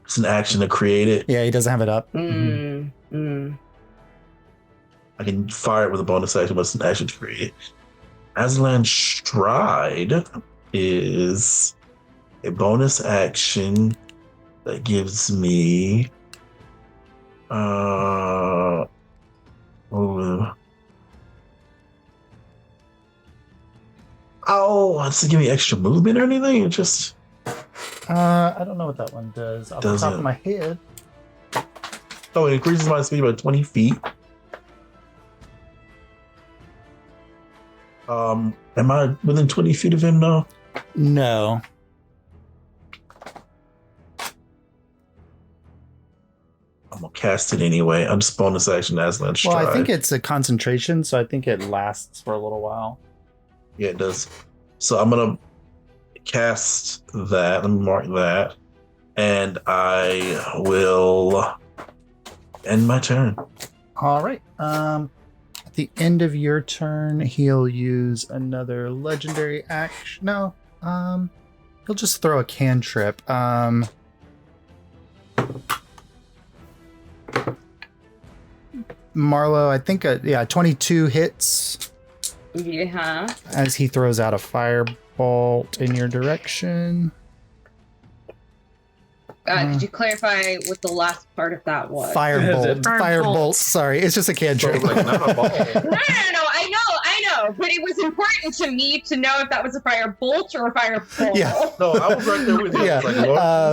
It's an action to create it. Yeah, he doesn't have it up. I can fire it with a bonus action, but it's an action to create it. Aslan Stride is a bonus action that gives me does it give me extra movement or anything? It just I don't know what that one does off the top of my head. Oh, it increases my speed by 20 feet. Am I within 20 feet of him now? No. I'm gonna cast it anyway. I'm just bonus action Aslan Stride. Well, I think it's a concentration, so I think it lasts for a little while. Yeah, it does. So I'm gonna cast that. Let me mark that, and I will end my turn. All right. At the end of your turn, he'll use another legendary action. No. He'll just throw a cantrip. Marlo, I think 22 hits. Yeah. As he throws out a firebolt in your direction. Could you clarify what the last part of that was? Firebolt. Firebolt. Sorry, it's just a cantrip. Like, not a ball. No. I know. But it was important to me to know if that was a fire bolt or a fire bolt. Yeah. No, I was right there with you. Yeah. Like,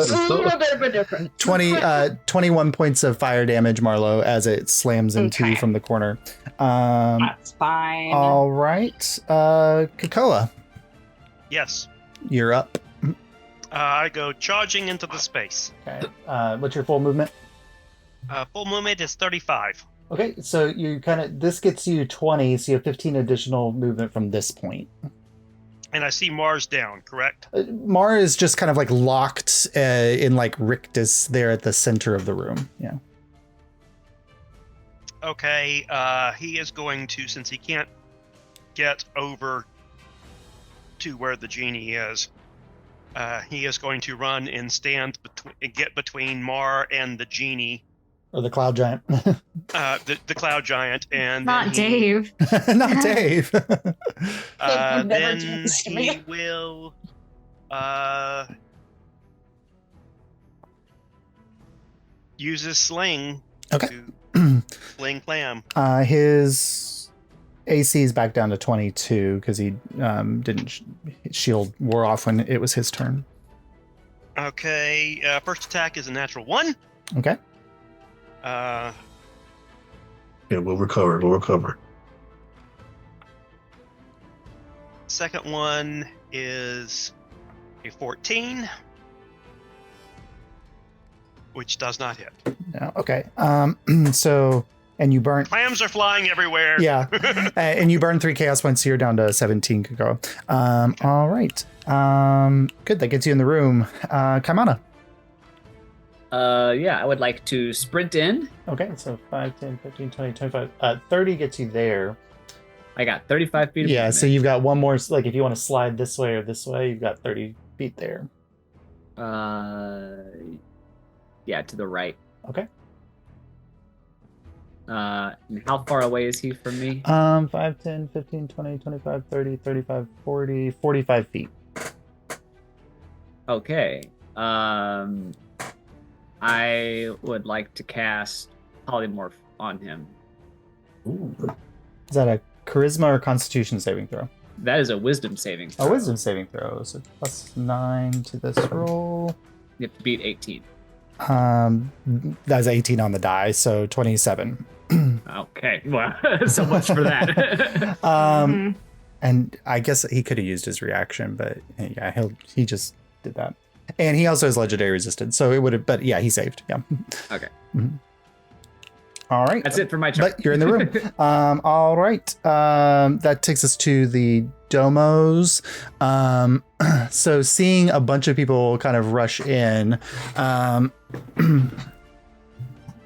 It's a little bit of a difference. 21 points of fire damage, Marlo, as it slams into you from the corner. That's fine. All right. Kakoa, Yes. you're up. I go charging into the space. Okay. What's your full movement? Full movement is 35. Okay, so you this gets you 20, so you have 15 additional movement from this point. And I see Mars down, correct? Mar is just kind of like locked in like rictus there at the center of the room. Yeah. Okay, he is going to, since he can't get over to where the genie is, he is going to run and stand get between Mar and the genie. Or the cloud giant. The cloud giant, and Not Dave. Not Dave. Then he will use his sling Okay. to sling Clam. His AC is back down to 22 because he didn't shield wore off when it was his turn. Okay, first attack is a natural 1. Okay. Yeah, we'll recover. Second one is a 14, which does not hit. Yeah, okay. So, and you burn. Clams are flying everywhere. Yeah. And you burn 3 chaos points, so you're down to 17, Kako. All right. Good. That gets you in the room. Kaimana. Yeah, I would like to sprint in. Okay, so 5, 10, 15, 20, 25. 30 gets you there. I got 35 feet of Yeah, movement. so you've got one more. Like, if you want to slide this way or this way, you've got 30 feet there. Yeah, to the right. Okay. And how far away is he from me? 5, 10, 15, 20, 25, 30, 35, 40, 45 feet. Okay. I would like to cast Polymorph on him. Ooh. Is that a charisma or constitution saving throw? That is a wisdom saving throw. A wisdom saving throw. So +9 to this roll. You have to beat 18. That's 18 on the die, so 27. Okay. Well, so much for that. And I guess he could have used his reaction, but yeah, he just did that. And he also has legendary resistance, so it would have, but yeah, he saved. Yeah. Okay. Mm-hmm. All right. That's it for my turn. But you're in the room. All right. That takes us to the domos. So seeing a bunch of people kind of rush in,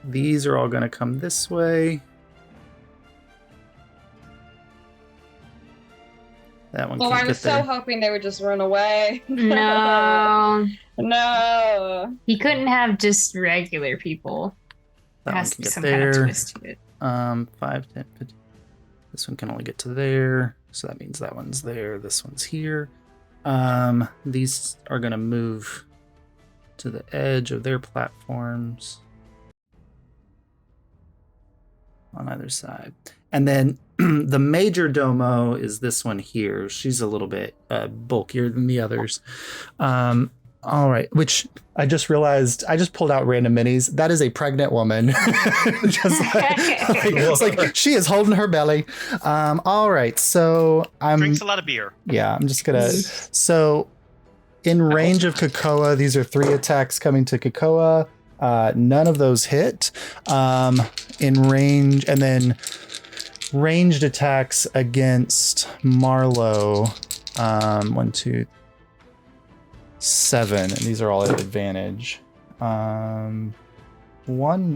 these are all going to come this way. That one. Oh, can't I was get there. so hoping they would just run away. No. No. He couldn't have just regular people. That There one has to can be get some kind of there. twist to it. 5, 10, 15. This one can only get to there. So that means that one's there. This one's here. These are going to move to the edge of their platforms on either side. And then the major domo is this one here. She's a little bit bulkier than the others. All right, which I just realized, I just pulled out random minis. That is a pregnant woman. Just it's like she is holding her belly. All right, so Drinks a lot of beer. yeah, I'm just gonna. So in range of Kakoa, these are 3 attacks coming to Kakoa. None of those hit. In range, and then ranged attacks against Marlowe. 1, 2, 7, and these are all at advantage. One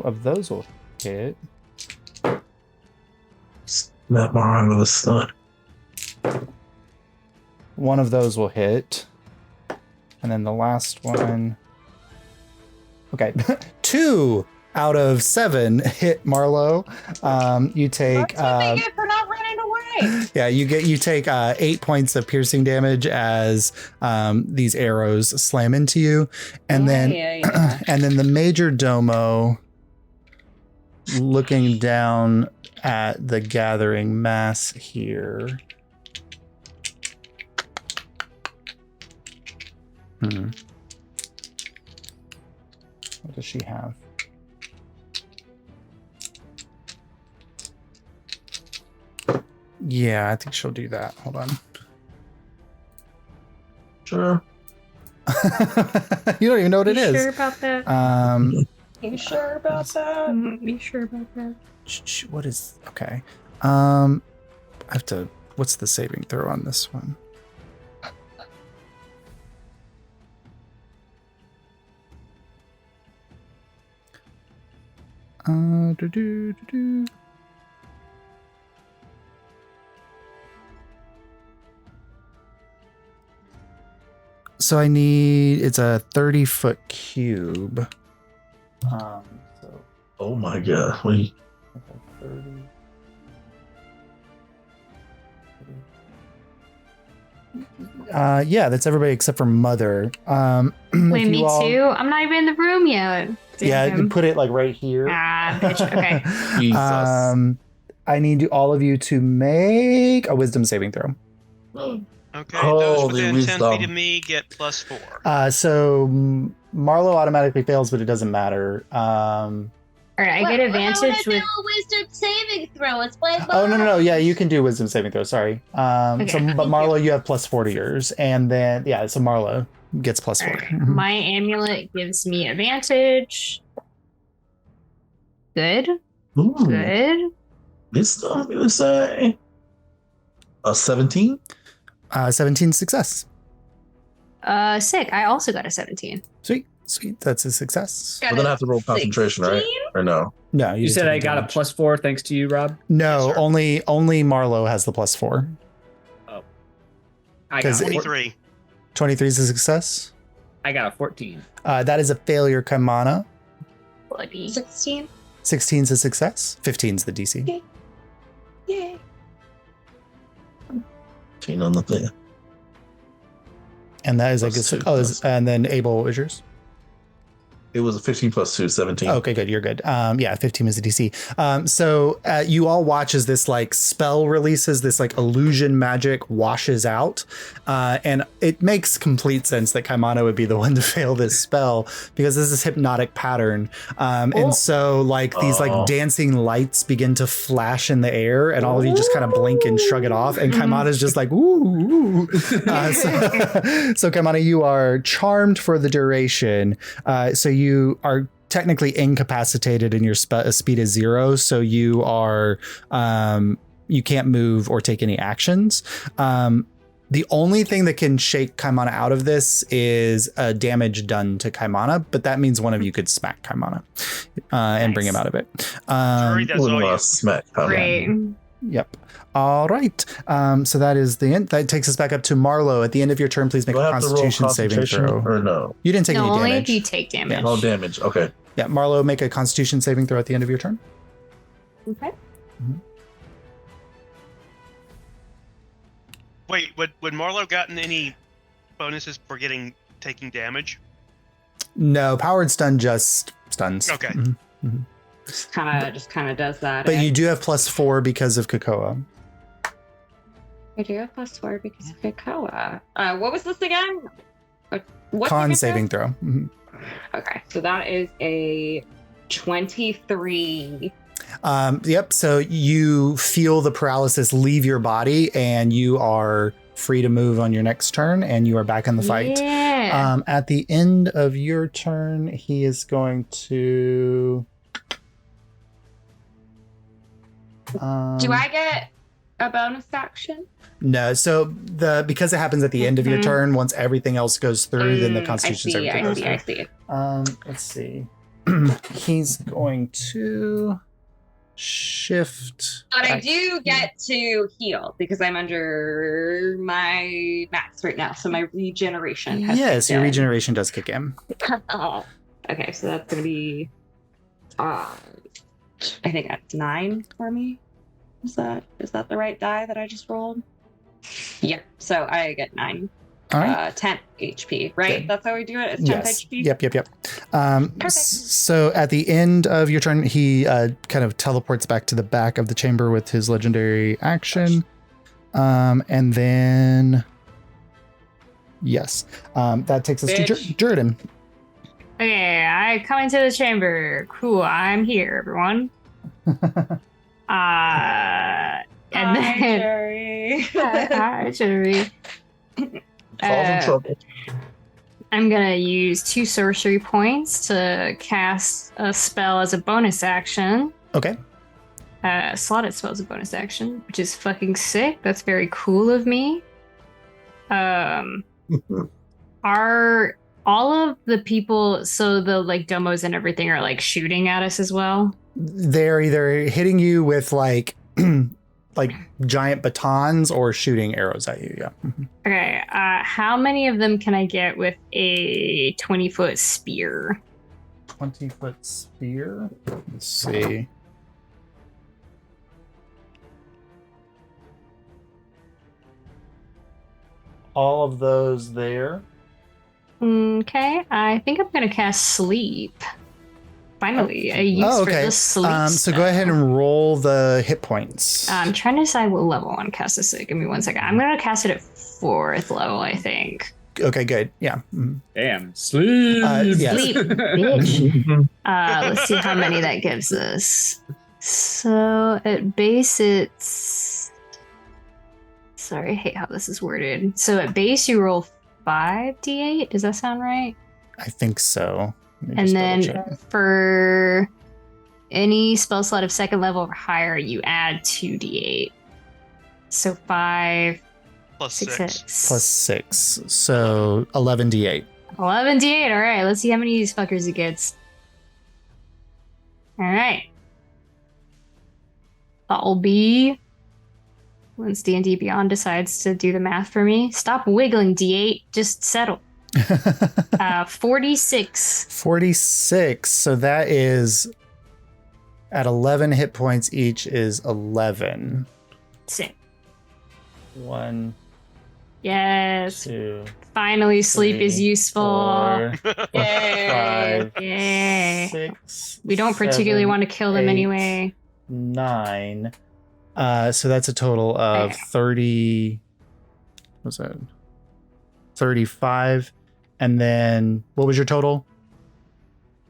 of those will hit. Snap my arm with a stun. One of those will hit. And then the last one. Okay. 2 out of 7 hit Marlowe. You take That's what they get for not running away. yeah, you take 8 points of piercing damage as these arrows slam into you. And then Yeah. and then the major domo, looking down at the gathering mass here. What does she have? Yeah, I think she'll do that. Hold on. Sure. You don't even know what it You is. sure about that? You sure about that? You sure about that? What is okay? I have to. What's the saving throw on this one? Do. So I need. It's a 30-foot cube. So Oh my god. What are you- 30. Yeah, that's everybody except for Mother. If Wait, me you all- too? I'm not even in the room yet. Yeah, you Damn. put it like right here. Ah, bitch. Okay. Jesus. I need all of you to make a wisdom saving throw. Okay, Holy those within 10 wisdom. feet of me get +4. So Marlo automatically fails, but it doesn't matter. All right, I get advantage with. a wisdom saving throw. It's my Oh no! Yeah, you can do wisdom saving throw. Sorry. Okay. So, but Marlo, you have +4 to yours, and then yeah, so Marlo gets +4. All right, my amulet gives me advantage. Good. Ooh, Good. wisdom, I'm gonna say. A 17? 17 success. Sick. I also got a 17. Sweet. That's a success. Got But then a I have to roll concentration, right? 16? Or no? No, You didn't said take I any got a damage. +4 thanks to you, Rob. No, Yes, sir. only Marlo has the +4. I 'Cause got, it- 23. 23 is a success. I got a 14. That is a failure, Kaimana. Bloody. 16. 16 is a success. 15 is the DC. Yay. 18 on the thing. And that is Plus two, and then Abel, what was yours? It was a 15 plus 2, 17. Okay, good. You're good. Yeah, 15 is the DC. So you all watch as this like spell releases, this like illusion magic washes out. And it makes complete sense that Kaimana would be the one to fail this spell because this is hypnotic pattern. And so like these like dancing lights begin to flash in the air and all of you just kind of blink and shrug it off. And Kaimana's just like, ooh. So Kaimana, you are charmed for the duration. So you are technically incapacitated and your speed is 0. So you are, you can't move or take any actions. The only thing that can shake Kaimana out of this is damage done to Kaimana, but that means one of you could smack Kaimana and bring him out of it. Sorry, that's all you. Smack. Great. Yep. All right. So that is the end. That takes us back up to Marlo. At the end of your turn, please make Do I a have to roll Constitution saving concentration throw. or no? You didn't take No, any only damage. if you take damage. No damage. Okay. Yeah, Marlo, make a Constitution saving throw at the end of your turn. Okay. Wait, would Marlo gotten any bonuses for taking damage? No, powered stun just stuns. Okay. Mhm. Just kind of does that. But you do have +4 because of Cocoa. I do have +4 because of Kakawa. What was this again? What's Con the saving throw. Mhm. Okay, so that is a 23. Yep. So you feel the paralysis leave your body, and you are free to move on your next turn, and you are back in the fight. Yeah. At the end of your turn, he is going to. Do I get a bonus action? No. So because it happens at the end of your Mhm. turn, once everything else goes through, then the I Constitution see, saving throw goes I through. see, I see. Let's see. He's going to shift. But I back- do get to heal because I'm under my max right now, so my regeneration has Yes, your kicked in. regeneration does kick in. Oh. Okay, so that's gonna be I think that's 9 for me. Is that the right die that I just rolled? Yeah, so I get 9. All right. 10 HP, right? Good. That's how we do it? It's 10 Yes. HP? Yep. So at the end of your turn, he kind of teleports back to the back of the chamber with his legendary action. And then, yes, that takes us to Bitch. Jordan. Okay, I come into the chamber. Cool, I'm here, everyone. And Hi, then Jerry. hi, Jerry. Falls in trouble. I'm gonna use 2 sorcery points to cast a spell as a bonus action. Okay. Slotted spell as a bonus action, which is fucking sick. That's very cool of me. Are all of the people, so the like domos and everything, are like shooting at us as well? They're either hitting you with like like giant batons or shooting arrows at you. Yeah. Mhm. Okay, how many of them can I get with a 20-foot spear? 20-foot spear. Let's see. All of those there. Okay, I think I'm gonna cast sleep. Finally, a use Oh, for okay. the sleep. So go ahead spell. and roll the hit points. I'm trying to decide what level I want to cast this at. Give me 1 second. I'm gonna cast it at 4th level, I think. Okay, good. Yeah. Mhm. Damn, sleep. Yes. Sleep, bitch. Let's see how many that gives us. So at base, it's. Sorry, I hate how this is worded. So at base, you roll 5d8. Does that sound right? I think so. Let me And just then double-check. for any spell slot of 2nd level or higher, you add 2d8. So 5 Plus 6 6. hits. Plus 6. So 11d8. 11d8. All right, let's see how many of these fuckers he gets. All right. That'll be once D&D Beyond decides to do the math for me. Stop wiggling, D8. Just settle. 46. 46. So that is at 11 hit points each is 11. Sick. 1, Yes. 2, Finally, sleep is 3, useful. 4, Yay. 5, Yay. 6. We don't particularly 7, want to kill them 8, anyway. 9. So that's a total of 30. What's that? 35. And then what was your total?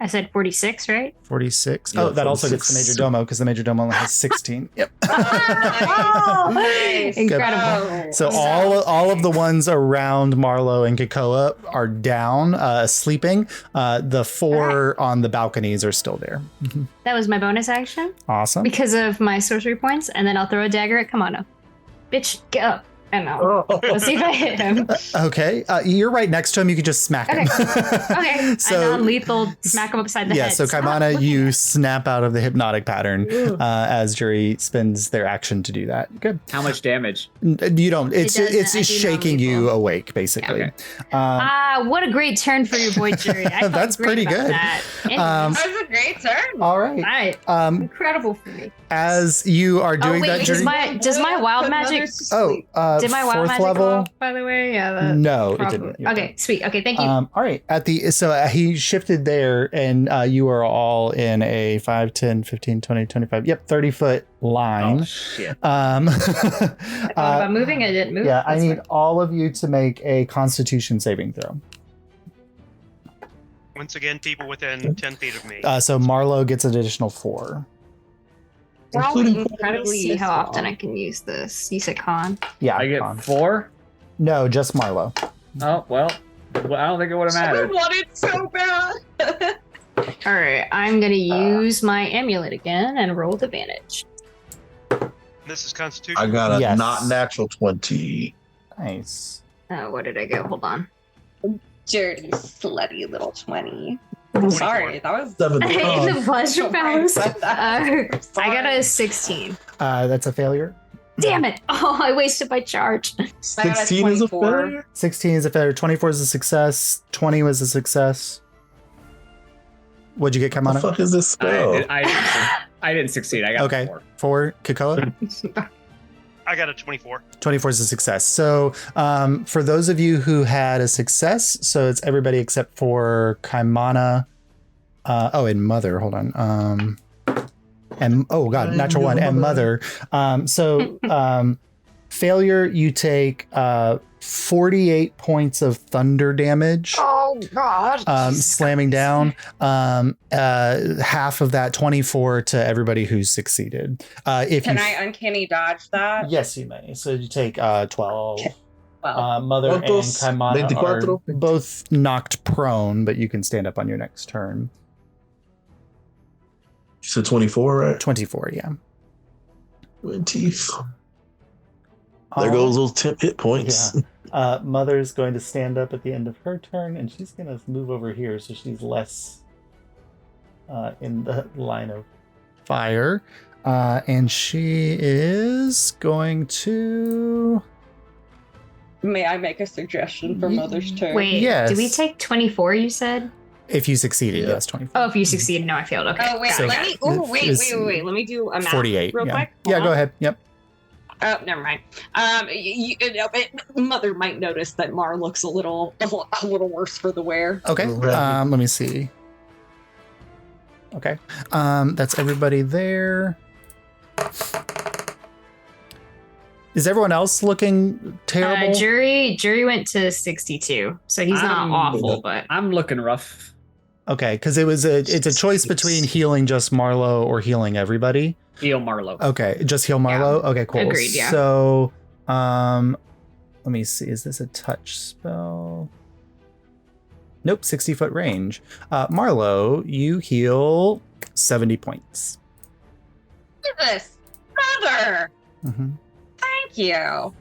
I said 46, right? 46. Yeah, Oh, that also gets 46. the major domo because the major domo only has 16. Yep. Nice. Incredible. So all of the ones around Marlowe and Kakoa are down, sleeping. The 4 on the balconies are still there. That was my bonus action Awesome. because of my sorcery points, and then I'll throw a dagger at Kamano. Bitch, get up. And I'll let's see if I hit him. Okay. You're right next to him. You can just smack him. Okay. So I non-lethal smack him upside the yeah, head. so Stop Kaimana, looking you at snap out of the hypnotic pattern as Jury spends their action to do that. Good. How much damage? You don't. It's doesn't. it's I just do shaking you non-lethal. awake, basically. Okay. Um, what a great turn for your boy Jury. I felt That's great pretty about good. That. Um, That was a great turn. all right. Right. Incredible for me. As you are doing wait, that, does Jury. does my wild Put magic? others to sleep. Did my wild 4th magic level? go off, by the way? Yeah. No, it Probably. didn't. You're Okay, sweet. Okay, thank you. All right. He shifted there, and you are all in a 5, 10, 15, 20, 25. Yep, 30-foot line. Oh, shit. Um, I thought about moving. I didn't move. yeah, I That's need fine. all of you to make a Constitution saving throw. Once again, people within 10 feet of me. So Marlowe gets an additional 4. We're all Including- Let me incredibly see how useful. often I can use this. You said con. Yeah, I get Con. 4? No, just Marlowe. Oh, well, I don't think it would have I mattered. wanted so bad. All right, I'm gonna use my amulet again and roll with advantage. This is Constitution. I got a Yes. not natural 20. Nice. What did I get? Hold on. Dirty, slutty little 20. 24. Sorry, that was 7. In the pleasure palace. Sorry. I got a 16. That's a failure. Damn it! Oh, I wasted my charge. I got a 16 is a 24. failure? 16 is a failure. 24 is a success. 20 was a success. What'd you get, What the Kaimana? fuck is this spell? I didn't succeed. I got Okay. 4. 4, Kakoa? I got a 24. 24 is a success. So for those of you who had a success, so it's everybody except for Kaimana. And Mother. Hold on. And oh god, natural 1 and Mother. Failure, you take 48 points of thunder damage. Oh God! Slamming down. Half of that, 24 to everybody who's succeeded. If Can you I uncanny dodge that? Yes, you may. So you take 12. Well, Mother and ¿Cuántos? Kaimana are 24? both knocked prone, but you can stand up on your next turn. You said 24, right? 24, yeah. 20. There goes those 10 hit points. Yeah. Mother's going to stand up at the end of her turn, and she's going to move over here so she's less in the line of fire. And she is going to... may I make a suggestion for Mother's turn? Wait, Yes. did we take 24? You said? If you succeeded, Yeah. yes, 24. Oh, if you succeeded, no, I failed. Okay. Oh wait, So- let me. Oh wait, Is- wait. Let me do a math 48. real yeah. quick. Yeah, Hold go on. ahead. Yep. Oh, never mind. Mother might notice that Mar looks a little worse for the wear. Okay. Right. Let me see. Okay. That's everybody there. Is everyone else looking terrible? Jury went to 62, so he's not awful, but I'm looking rough. Okay, because it's a choice between healing just Marlowe or healing everybody. Heal Marlowe. Okay, just heal Marlowe. Okay, cool. Agreed, yeah. So, let me see. Is this a touch spell? Nope, 60-foot range. Marlowe, you heal 70 points. Look at this, Mother. Mm-hmm. Thank you.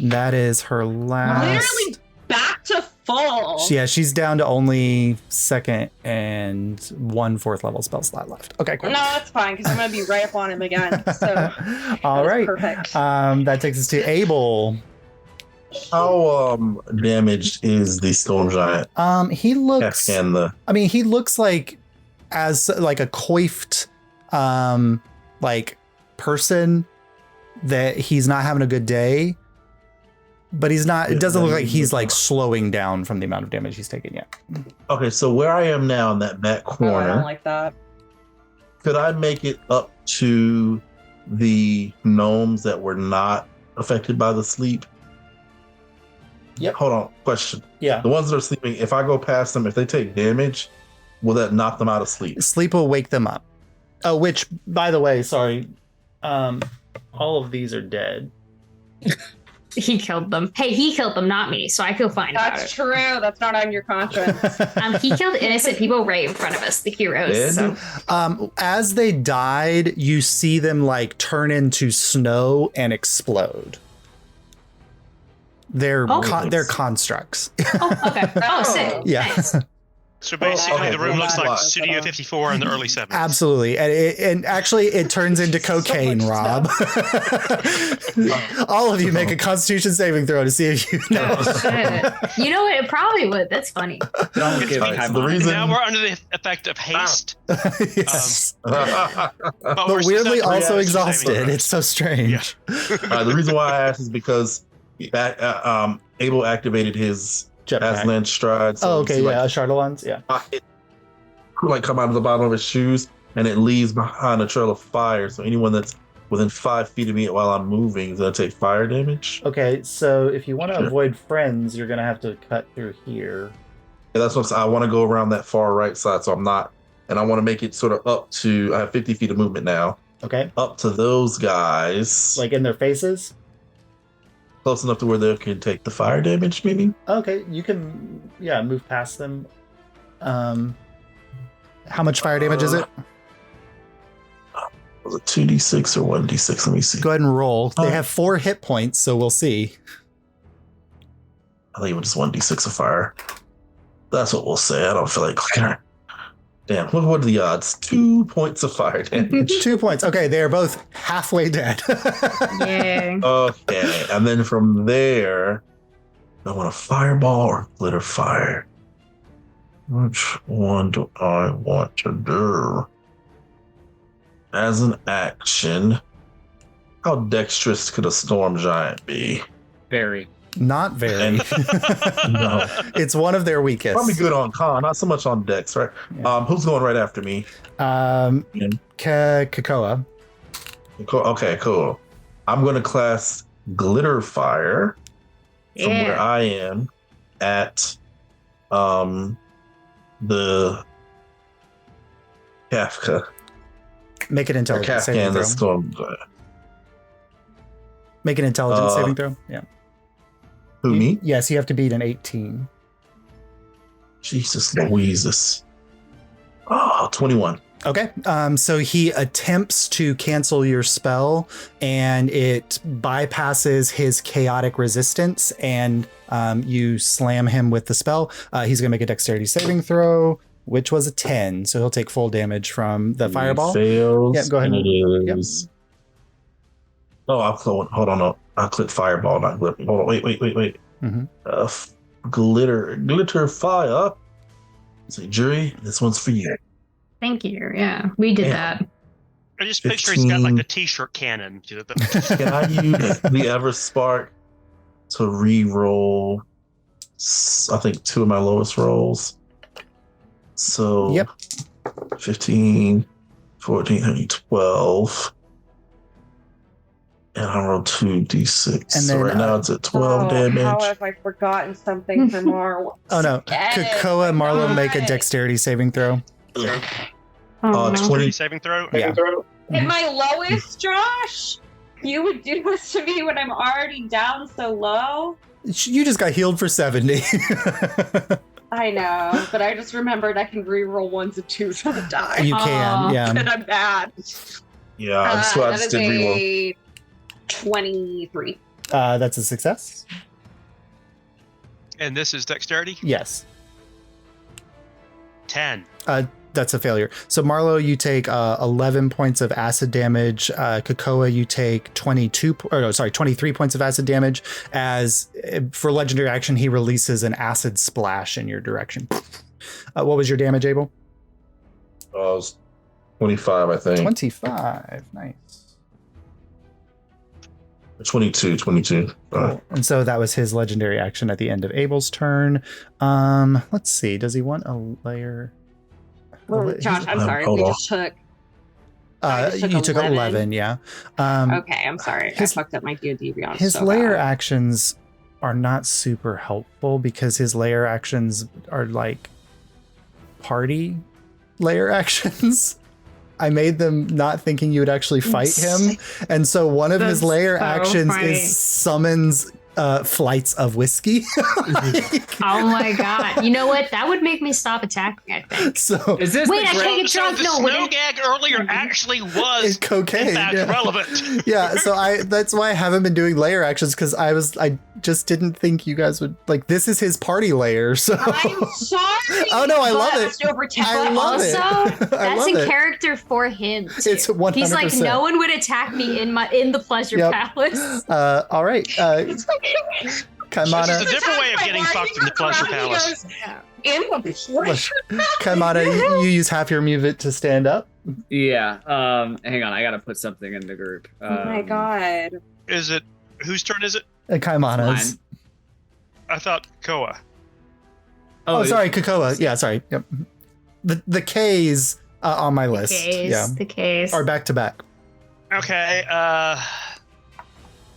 That is her last. Literally back to full. She's down to only second and 1 4th level spell slot left. Okay, cool. No, that's fine because I'm gonna be right up on him again. So all right. perfect. That takes us to Abel. How damaged is the storm giant? He looks. Kefkan he looks like as like a coiffed, like person that he's not having a good day. But he's not. It doesn't look like he's like slowing down from the amount of damage he's taking yet. Okay, so where I am now in that back Oh, I corner, don't like that. could I make it up to the gnomes that were not affected by the sleep? Yep. Hold on. Question. Yeah. The ones that are sleeping, if I go past them, if they take damage, will that knock them out of sleep? Sleep will wake them up. Oh, which, by the way, sorry, all of these are dead. He killed them. Hey, he killed them, not me. So I feel fine about That's it. true. That's not on your conscience. He killed innocent people right in front of us, the heroes. Dead? So. As they died, you see them like turn into snow and explode. They're they're constructs. Oh, okay. Oh, sick. Yeah. Nice. So basically, okay, the room looks like well, Studio 54 in the early 70s. Absolutely. And actually it turns into cocaine, Rob. All of you make a constitution saving throw to see if you know. You know what? It probably would. That's funny. Don't give Alright, him so the reason Now we're under the effect of haste. Yes. But But weirdly successful also in saving exhausted. throws. It's so strange. the reason why I asked is because Abel activated his Jetpack. Aslan stride. So Oh, you okay. see, Yeah. like, Chardalons. Yeah. it like come out of the bottom of his shoes, and it leaves behind a trail of fire. So anyone that's within 5 feet of me while I'm moving is gonna take fire damage. Okay. So if you want to Sure. avoid friends, you're going to have to cut through here. Yeah, that's what I'm saying. I want to go around that far right side, so I'm not, and I want to make it sort of up to. I have 50 feet of movement now, Okay. up to those guys, Like in their faces. close enough to where they can take the fire damage. Maybe. Okay. You can, move past them. How much fire damage is it? Was it 2d6 or 1d6? Let me see. Go ahead and roll. They have 4 hit points, so we'll see. I think it was just 1d6 of fire. That's what we'll say. I don't feel like clicking her. Damn, what are the odds? 2 points of fire damage. 2 points. Okay, they are both halfway dead. Yeah. Okay, and then from there, I want a fireball or glitter fire. Which one do I want to do? As an action, how dexterous could a storm giant be? Very. Not very. No. It's one of their weakest. Probably good on con, not so much on dex, right? Yeah. Who's going right after me? Kakoa. Okay, cool. I'm going to class glitter fire from where I am at the Kafka. Make an Or intelligence Kafka saving and the throw. storm. Make an intelligence saving throw. Yeah. Who, me? Yes, you have to beat an 18. Jesus Louises. Oh, 21. Okay. So he attempts to cancel your spell, and it bypasses his chaotic resistance, and you slam him with the spell. He's going to make a dexterity saving throw, which was a 10. So he'll take full damage from the fireball. Fails. Yeah, go ahead. And it is. Oh, hold on. No. I clicked fireball, not glitter. Hold on. Wait. Mhm. Glitter fire. Say, jury, this one's for you. Thank you. Yeah, we did that. I just picture he's got like 15. the t-shirt cannon. Can I use the Everspark to re-roll? I think 2 of my lowest rolls. So Yep. 15, 14, 13, 12. And I rolled 2d6. And So then, right now it's at 12 damage. How have I forgotten something from our? Oh, no. Kakoa and Marlo make a dexterity saving throw. Oh, no. 20. Saving throw? Yeah. At my lowest, Josh? You would do this to me when I'm already down so low? You just got healed for 70. I know, but I just remembered I can reroll 1s and 2s on the die. You can, Aw. yeah. And I'm bad. Yeah, that's why I That just is did reroll. a 23. That's a success. And this is dexterity? Yes. 10. That's a failure. So Marlowe, you take 11 points of acid damage. Kakoa, you take 23 points of acid damage. As for legendary action, he releases an acid splash in your direction. What was your damage, Abel? It was 25, I think. 25. Nice. 22. Cool. And so that was his legendary action at the end of Abel's turn. Let's see. Does he want a layer? Josh, I'm sorry. Hold We on. just took. You took 11, yeah. Okay, I'm sorry. I fucked up my D&D beyond. His so layer bad. actions are not super helpful because his layer actions are like party layer actions. I made them not thinking you would actually fight him. And so one of his That's layer so actions funny. is summons flights of whiskey. Oh my god! You know what? That would make me stop attacking. I think. So Is this Wait, the I great- can't get So drunk. the No, snow wouldn't- gag earlier actually was, it's cocaine. in fact, yeah. relevant. Yeah, so that's why I haven't been doing layer actions because I just didn't think you guys would like. This is his party layer, so. I'm sorry. Oh no, I love it. I love it. Also, I that's love in it. character for him. Too. It's 100%. He's like, no one would attack me in the pleasure Yep. palace. All right, This is a Kaimana. different way of getting fucked in the pleasure palace. In the pleasure. Kaimana, you use half your movement to stand up. Yeah. Hang on. I gotta put something in the group. Oh my god. Is it, whose turn is it? Kaimana's. Mine. I thought Koa. Oh, sorry, Kakoa. Yeah, sorry. Yep. The K's on my list. The case. Are back to back. Okay,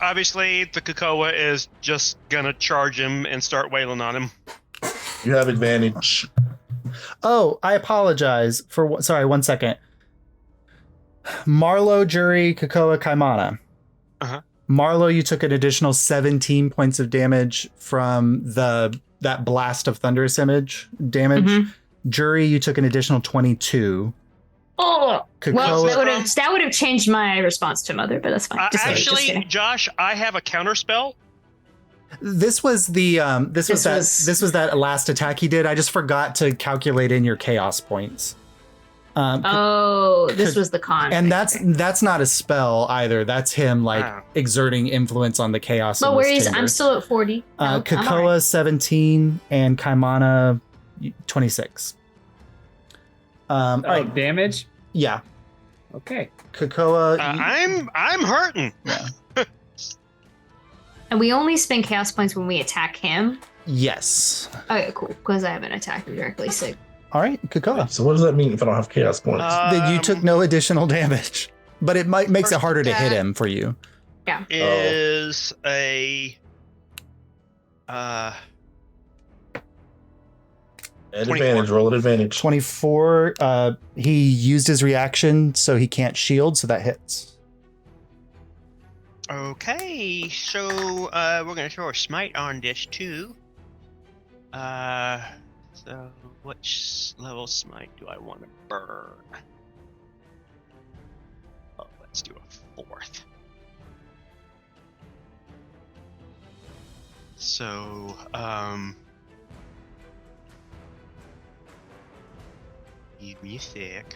obviously the Kakoa is just gonna charge him and start wailing on him. You have advantage. Oh, I apologize for. Sorry, 1 second. Marlowe, Jury, Kakoa, Kaimana. Uh-huh. Marlowe, you took an additional 17 points of damage from that blast of thunderous image damage. Mhm. Jury, you took an additional 22. Oh, Kakoa, well, that would have changed my response to Mother, but that's fine. Just kidding, just Actually, kidding. Josh, I have a counter spell. this was the this was that last attack he did. I just forgot to calculate in your chaos points. Oh, this was the con. And right there. that's not a spell either. That's him like Oh. exerting influence on the chaos. But in where this he's, chamber. I'm still at 40. I'm Kakoa all right. 17 and Kaimana 26. All right, Damage. yeah, Okay. Kakoa. I'm hurting. Yeah. And we only spend chaos points when we attack him. Yes. Okay, cool. Because I haven't attacked him directly. So All right, Kakoa. So what does that mean if I don't have chaos points? That you took no additional damage, but it makes it harder to hit that- him for you. Is a Advantage, roll at advantage. 24. He used his reaction, so he can't shield, so that hits. okay. So we're gonna throw a smite on this too. So which level smite do I want to burn? Oh, let's do a 4th. So give me a sec.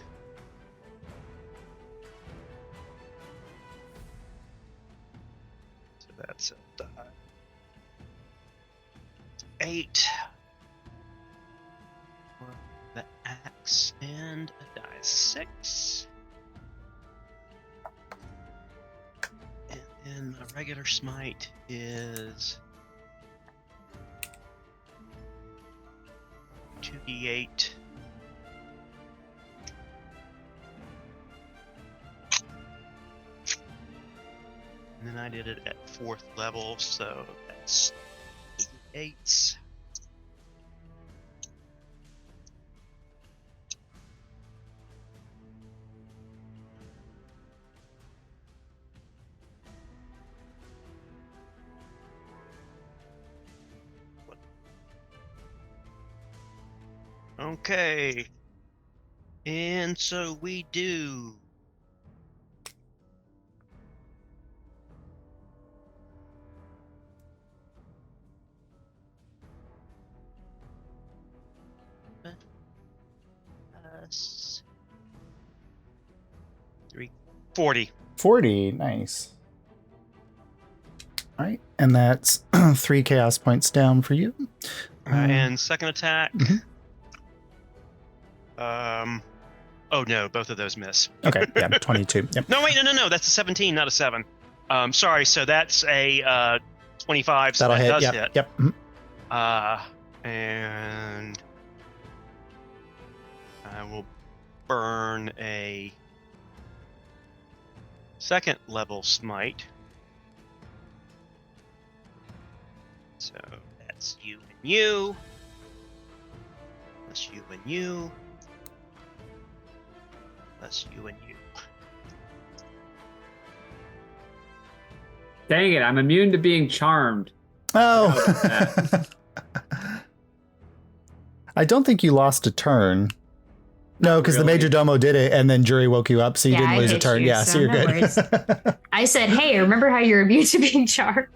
So that's a 8 for the axe and a die 6. And then my regular smite is 2d8. And then I did it at 4th level, so that's 8. Okay. And so we do 40. 40. Nice. All right. And that's 3 chaos points down for you. And second attack. Mhm. Oh no, both of those miss. Okay. Yeah. 22. Yep. No, wait, no. That's a 17, not a 7. Sorry. So that's a 25. So That'll that hit. does Yep. hit. Yep. Mhm. And I will burn a second level smite. So that's you and you. That's you and you. That's you and you. Dang it, I'm immune to being charmed. Oh. How I don't think you lost a turn. No, because the Really? Major Domo did it, and then Jury woke you up, so you Yeah, didn't I lose a hit turn. you, Yeah, so so you're no good. I said, hey, remember how you're immune to being charmed?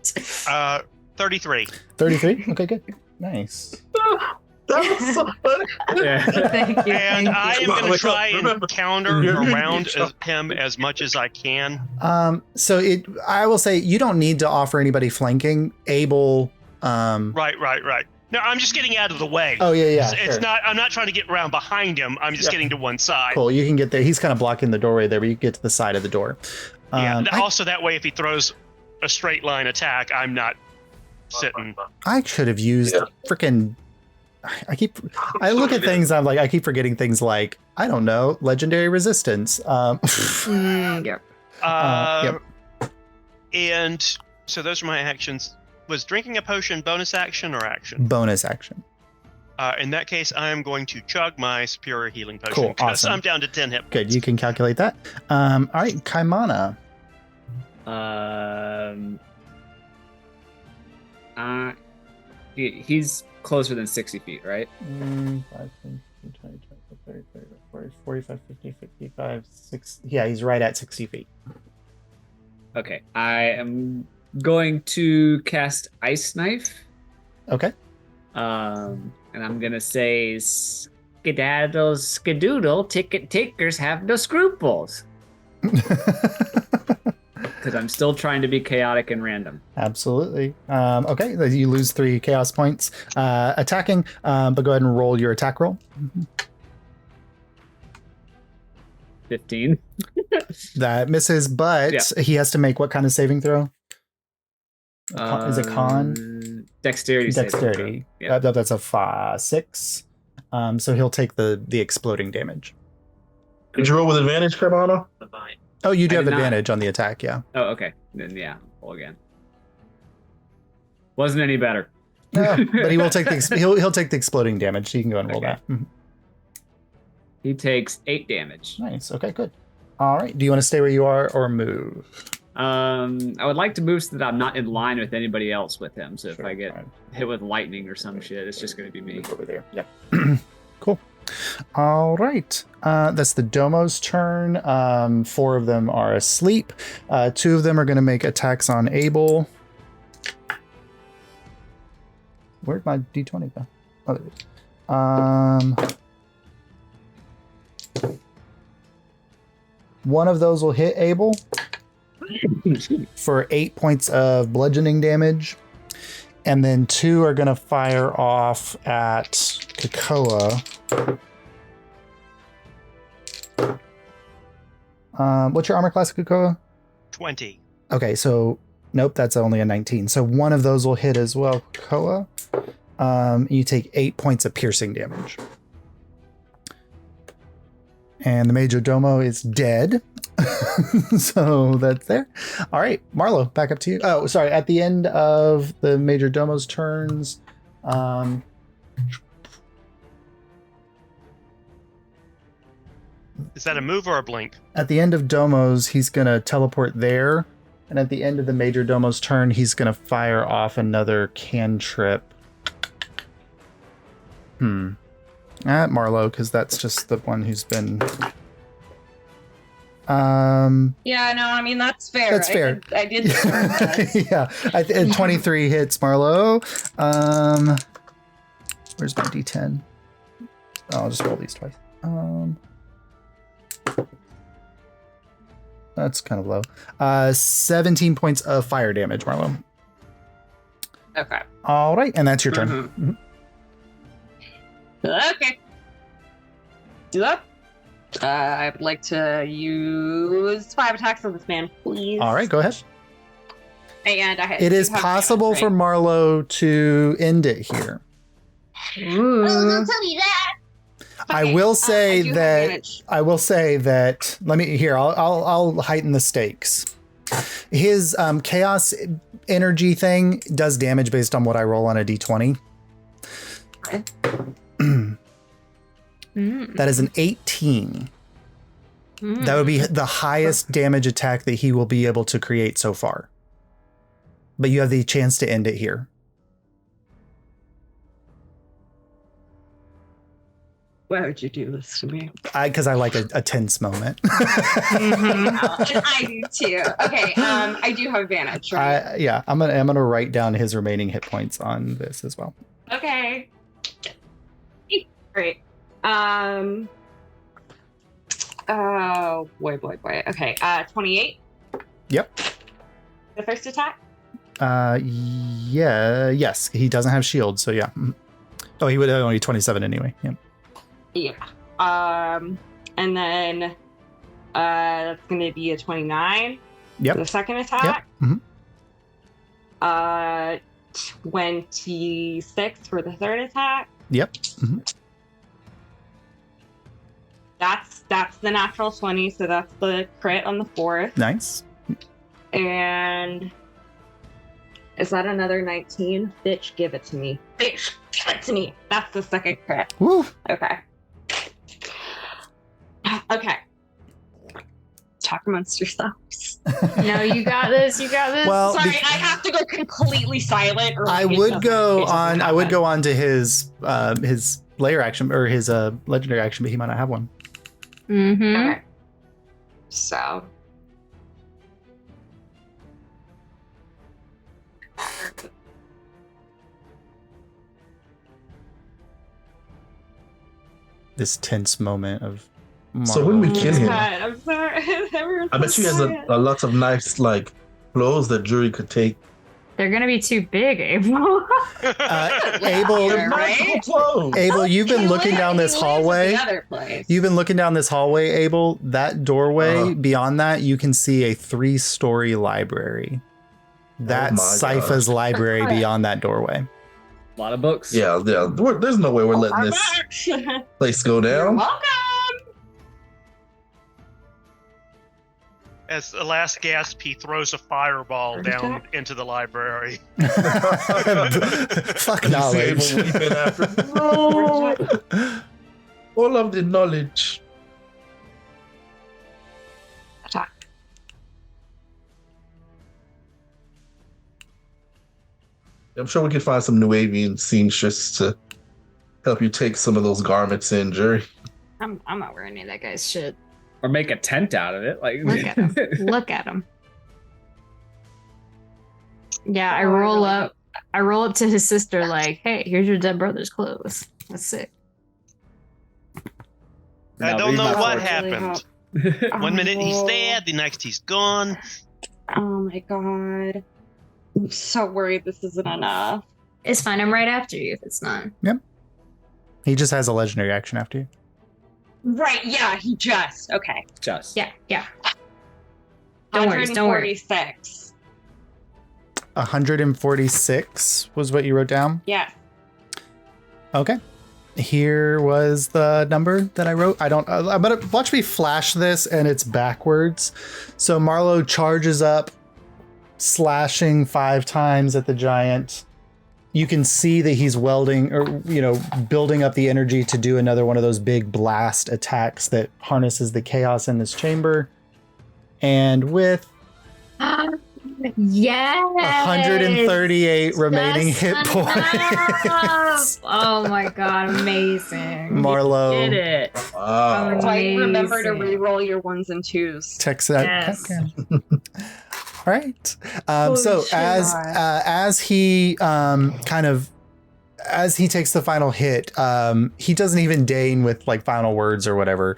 33. 33? Okay, good. Nice. That's so funny. Yeah. Thank you. And thank I you. am going to Wait, try and remember- counter You're- around him as much as I can. So I will say you don't need to offer anybody flanking. Abel. Right. No, I'm just getting out of the way. Oh yeah, yeah. It's sure. not. I'm not trying to get around behind him. I'm just Yep. getting to one side. Cool. You can get there. He's kind of blocking the doorway there, but you can get to the side of the door. Yeah. I- Also, that way, if he throws a straight line attack, I'm not sitting. I should have used Yeah. freaking. I look at things. I'm like, I keep forgetting things like, I don't know, legendary resistance. Yep. Yep. And so those are my actions. Was drinking a potion bonus action or action? Bonus action. In that case, I am going to chug my superior healing potion Cool, because awesome. I'm down to 10 hit Good. points. You can calculate that. All right, Kaimana. He's closer than 60 feet, right? 5, 10, 20, 30, 40, 45, 50, 55, 60. Yeah, he's right at 60 feet. Okay, I am going to cast Ice Knife. Okay. And I'm gonna say, skedaddle, skedoodle, ticket takers have no scruples. Because I'm still trying to be chaotic and random. Absolutely. Okay, you lose 3 chaos points attacking, but go ahead and roll your attack roll. 15. That misses, but he has to make what kind of saving throw? Is it con? Dexterity. saving throw. Dexterity. Yeah. That's a 6. So he'll take the exploding damage. Did you roll with advantage, Carmona? Oh, you do I have did not. advantage on the attack, yeah. Oh, okay. Then yeah, roll again. Wasn't any better. No, but he will take he'll take the exploding damage. So you can go and roll Okay. that. Mhm. He takes 8 damage. Nice. Okay, good. All right. Do you want to stay where you are or move? I would like to move so that I'm not in line with anybody else with him. So if Sure, I get fine. hit with lightning or some shit, it's just going to be me. Move over there. Yep. Cool. All right. That's the Domo's turn. 4 of them are asleep. 2 of them are going to make attacks on Abel. Where'd my D20 go? Oh, there it is. One of those will hit Abel for 8 points of bludgeoning damage. And then 2 are going to fire off at Kakoa. What's your armor class, Kakoa? 20. Okay, so nope, that's only a 19. So one of those will hit as well, Kakoa. You take 8 points of piercing damage. And the Major Domo is dead. So that's there. All right, Marlo, back up to you. Oh, sorry. At the end of the Major Domo's turns, Is that a move or a blink? at the end of Domo's, he's going to teleport there. And at the end of the Major Domo's turn, he's going to fire off another cantrip. At Marlo, because that's just the one who's been... Yeah, no, I mean, that's fair. That's fair. I did deserve that. Yeah, 23 hits Marlo. Where's my D10? I'll just roll these twice. that's kind of low. 17 points of fire damage, Marlo. Okay. All right, and that's your turn. Mhm. Okay. Do that. I would like to use 5 attacks on this man, please. All right, go ahead. And It is possible for Marlo to end it here. Oh, don't tell me that. I will say do have that. advantage. I will say that. Let me here. I'll heighten the stakes. His chaos energy thing does damage based on what I roll on a d20. Okay. That is an 18. That would be the highest damage attack that he will be able to create so far. But you have the chance to end it here. Why would you do this to me? Because I like a tense moment. I do too. Okay, I do have advantage, right? I'm gonna write down his remaining hit points on this as well. Okay. Great. Oh boy. Okay. 28. Yep. The first attack. Yes. He doesn't have shield, so yeah. Oh, he would have only 27 anyway. Yeah. Yeah. And then that's gonna be a 29. Yep. For the second attack. Yep. 26 for the third attack. Yep. That's the natural 20, so that's the crit on the fourth. Nice. And is that another 19? Bitch, give it to me. Bitch, give it to me. That's the second crit. Woo. Okay. Okay. Talk amongst yourselves. No, you got this. You got this. Well, Sorry, I have to go completely silent. Or I would go on to his layer action or his legendary action, but he might not have one. Okay. So. This tense moment of. So when we Marlo. kill him, I'm sorry. I bet he has a lot of nice like clothes that Jury could take. They're gonna be too big, Abel. Abel, Right? Clothes. Abel, you've been looking down this hallway. You've been looking down this hallway, Abel. That doorway, beyond that, you can see a 3-story library. That's my Sypha's library beyond that doorway. A lot of books. Yeah. There's no way we're letting this place go You're down. welcome. As the last gasp, he throws a fireball down into the library. Fuck knowledge. No. All of the knowledge. Attack. I'm sure we can find some New Avian seamstress to help you take some of those garments in, Jury. I'm not wearing any of that guy's shit. Or make a tent out of it. Like Look at him. Look at him. Yeah, I roll up to his sister like, hey, here's your dead brother's clothes. That's sick. I No, don't read know my what fortune. happened. One minute he's dead, the next he's gone. Oh my god. I'm so worried this isn't enough. It's fine. I'm right after you if it's not. He just has a legendary action after you. Right, yeah, he just. Okay. Just. Yeah. Don't worry. 146. 146 was what you wrote down? Yeah. Okay. Here was the number that I wrote. I'm gonna watch me flash this and it's backwards. So Marlo charges up, slashing 5 times at the giant. You can see that he's welding or, building up the energy to do another one of those big blast attacks that harnesses the chaos in this chamber. And with Yes. 138 remaining Just hit enough. points. Oh my god, amazing. Marlo Did it. Wow. Like, remember to Amazing. re-roll your 1s and 2s. texts out. Yes. All right. So shit. as he as he takes the final hit, he doesn't even deign with like final words or whatever.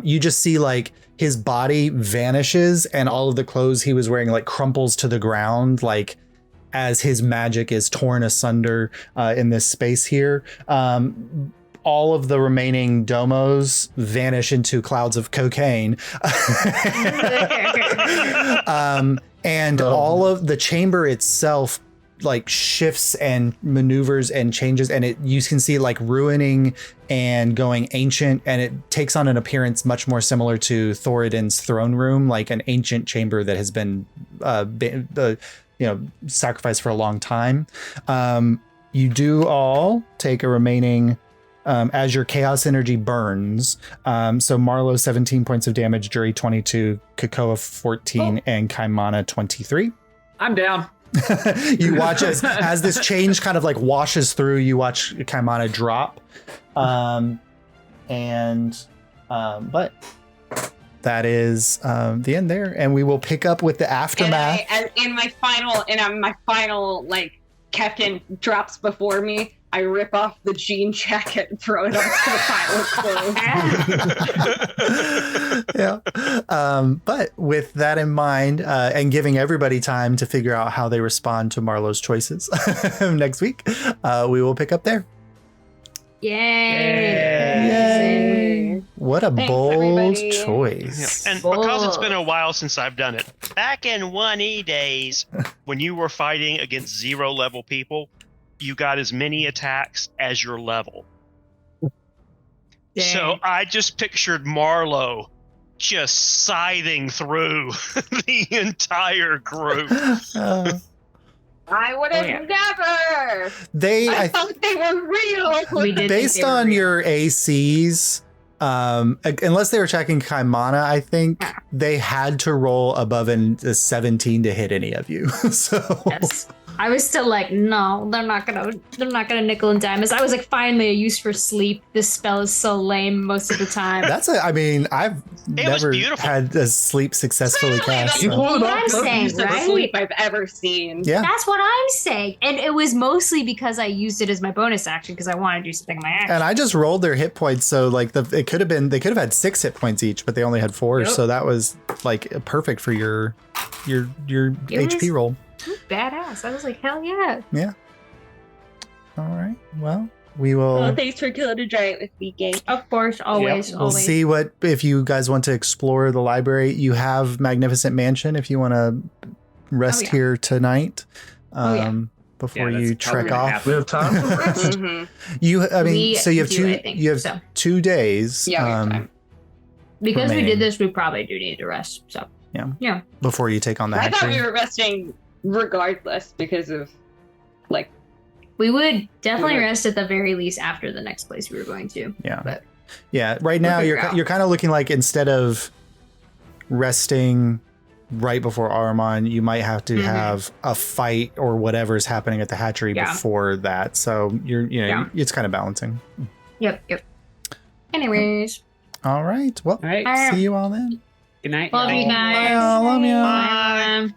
You just see like his body vanishes and all of the clothes he was wearing like crumples to the ground, like as his magic is torn asunder in this space here. All of the remaining domos vanish into clouds of cocaine. And all of the chamber itself like shifts and maneuvers and changes, and you can see like ruining and going ancient, and it takes on an appearance much more similar to Thoradin's throne room, like an ancient chamber that has been sacrificed for a long time. You do all take a remaining as your chaos energy burns. So Marlo 17 points of damage, Jury 22, Kakoa 14, and Kaimana 23. I'm down. You watch as this change kind of like washes through, you watch Kaimana drop. But that is the end there, and we will pick up with the aftermath. And in my final like Kefkan drops before me, I rip off the jean jacket and throw it onto the pile of clothes. Yeah. But with that in mind, and giving everybody time to figure out how they respond to Marlo's choices next week, we will pick up there. Yay! What a Thanks, bold everybody. choice. Yeah. And because it's been a while since I've done it, back in 1E days, when you were fighting against 0 level people, you got as many attacks as your level. Dang. So I just pictured Marlo just scything through the entire group. I would have never. I thought they were real. We did Based think they were on real. your ACs, unless they were checking Kaimana, I think they had to roll above a 17 to hit any of you. So Yes. I was still like, no, they're not gonna nickel and dime us. I was like, finally a use for sleep. This spell is so lame most of the time. I've never beautiful. had a sleep successfully cast. You So. pulled it What I'm off. saying, Use of right? sleep I've ever seen. Yeah. That's what I'm saying. And it was mostly because I used it as my bonus action because I wanted to do something in my action. And I just rolled their hit points, so like they could have had 6 hit points each, but they only had 4, so that was like perfect for your HP roll. Badass. I was like, hell yeah. Yeah. All right. Well, we will. Oh, thanks for killing a giant with me, Gabe. Of course, always, We'll always. see what if you guys want to explore the library. You have Magnificent Mansion if you want to rest here tonight. Before you trek off. We have time for rest. You We so you have do, I think, you have so. 2 days. Yeah, we have time. Because we remaining. did this, we probably do need to rest. So yeah. Before you take on the I thought hatchery. we were resting regardless because of like We would definitely Yeah. rest at the very least after the next place we were going to. Yeah. But Yeah. Right now figure you're out. you're kind of looking like instead of resting right before Ahriman, you might have to have a fight or whatever's happening at the hatchery Yeah. before that. So it's kind of balancing. Yep. Anyways. All right. Well, All right. All right. see you all then. Good night. Love you y'all. guys. Bye, love ya. Bye.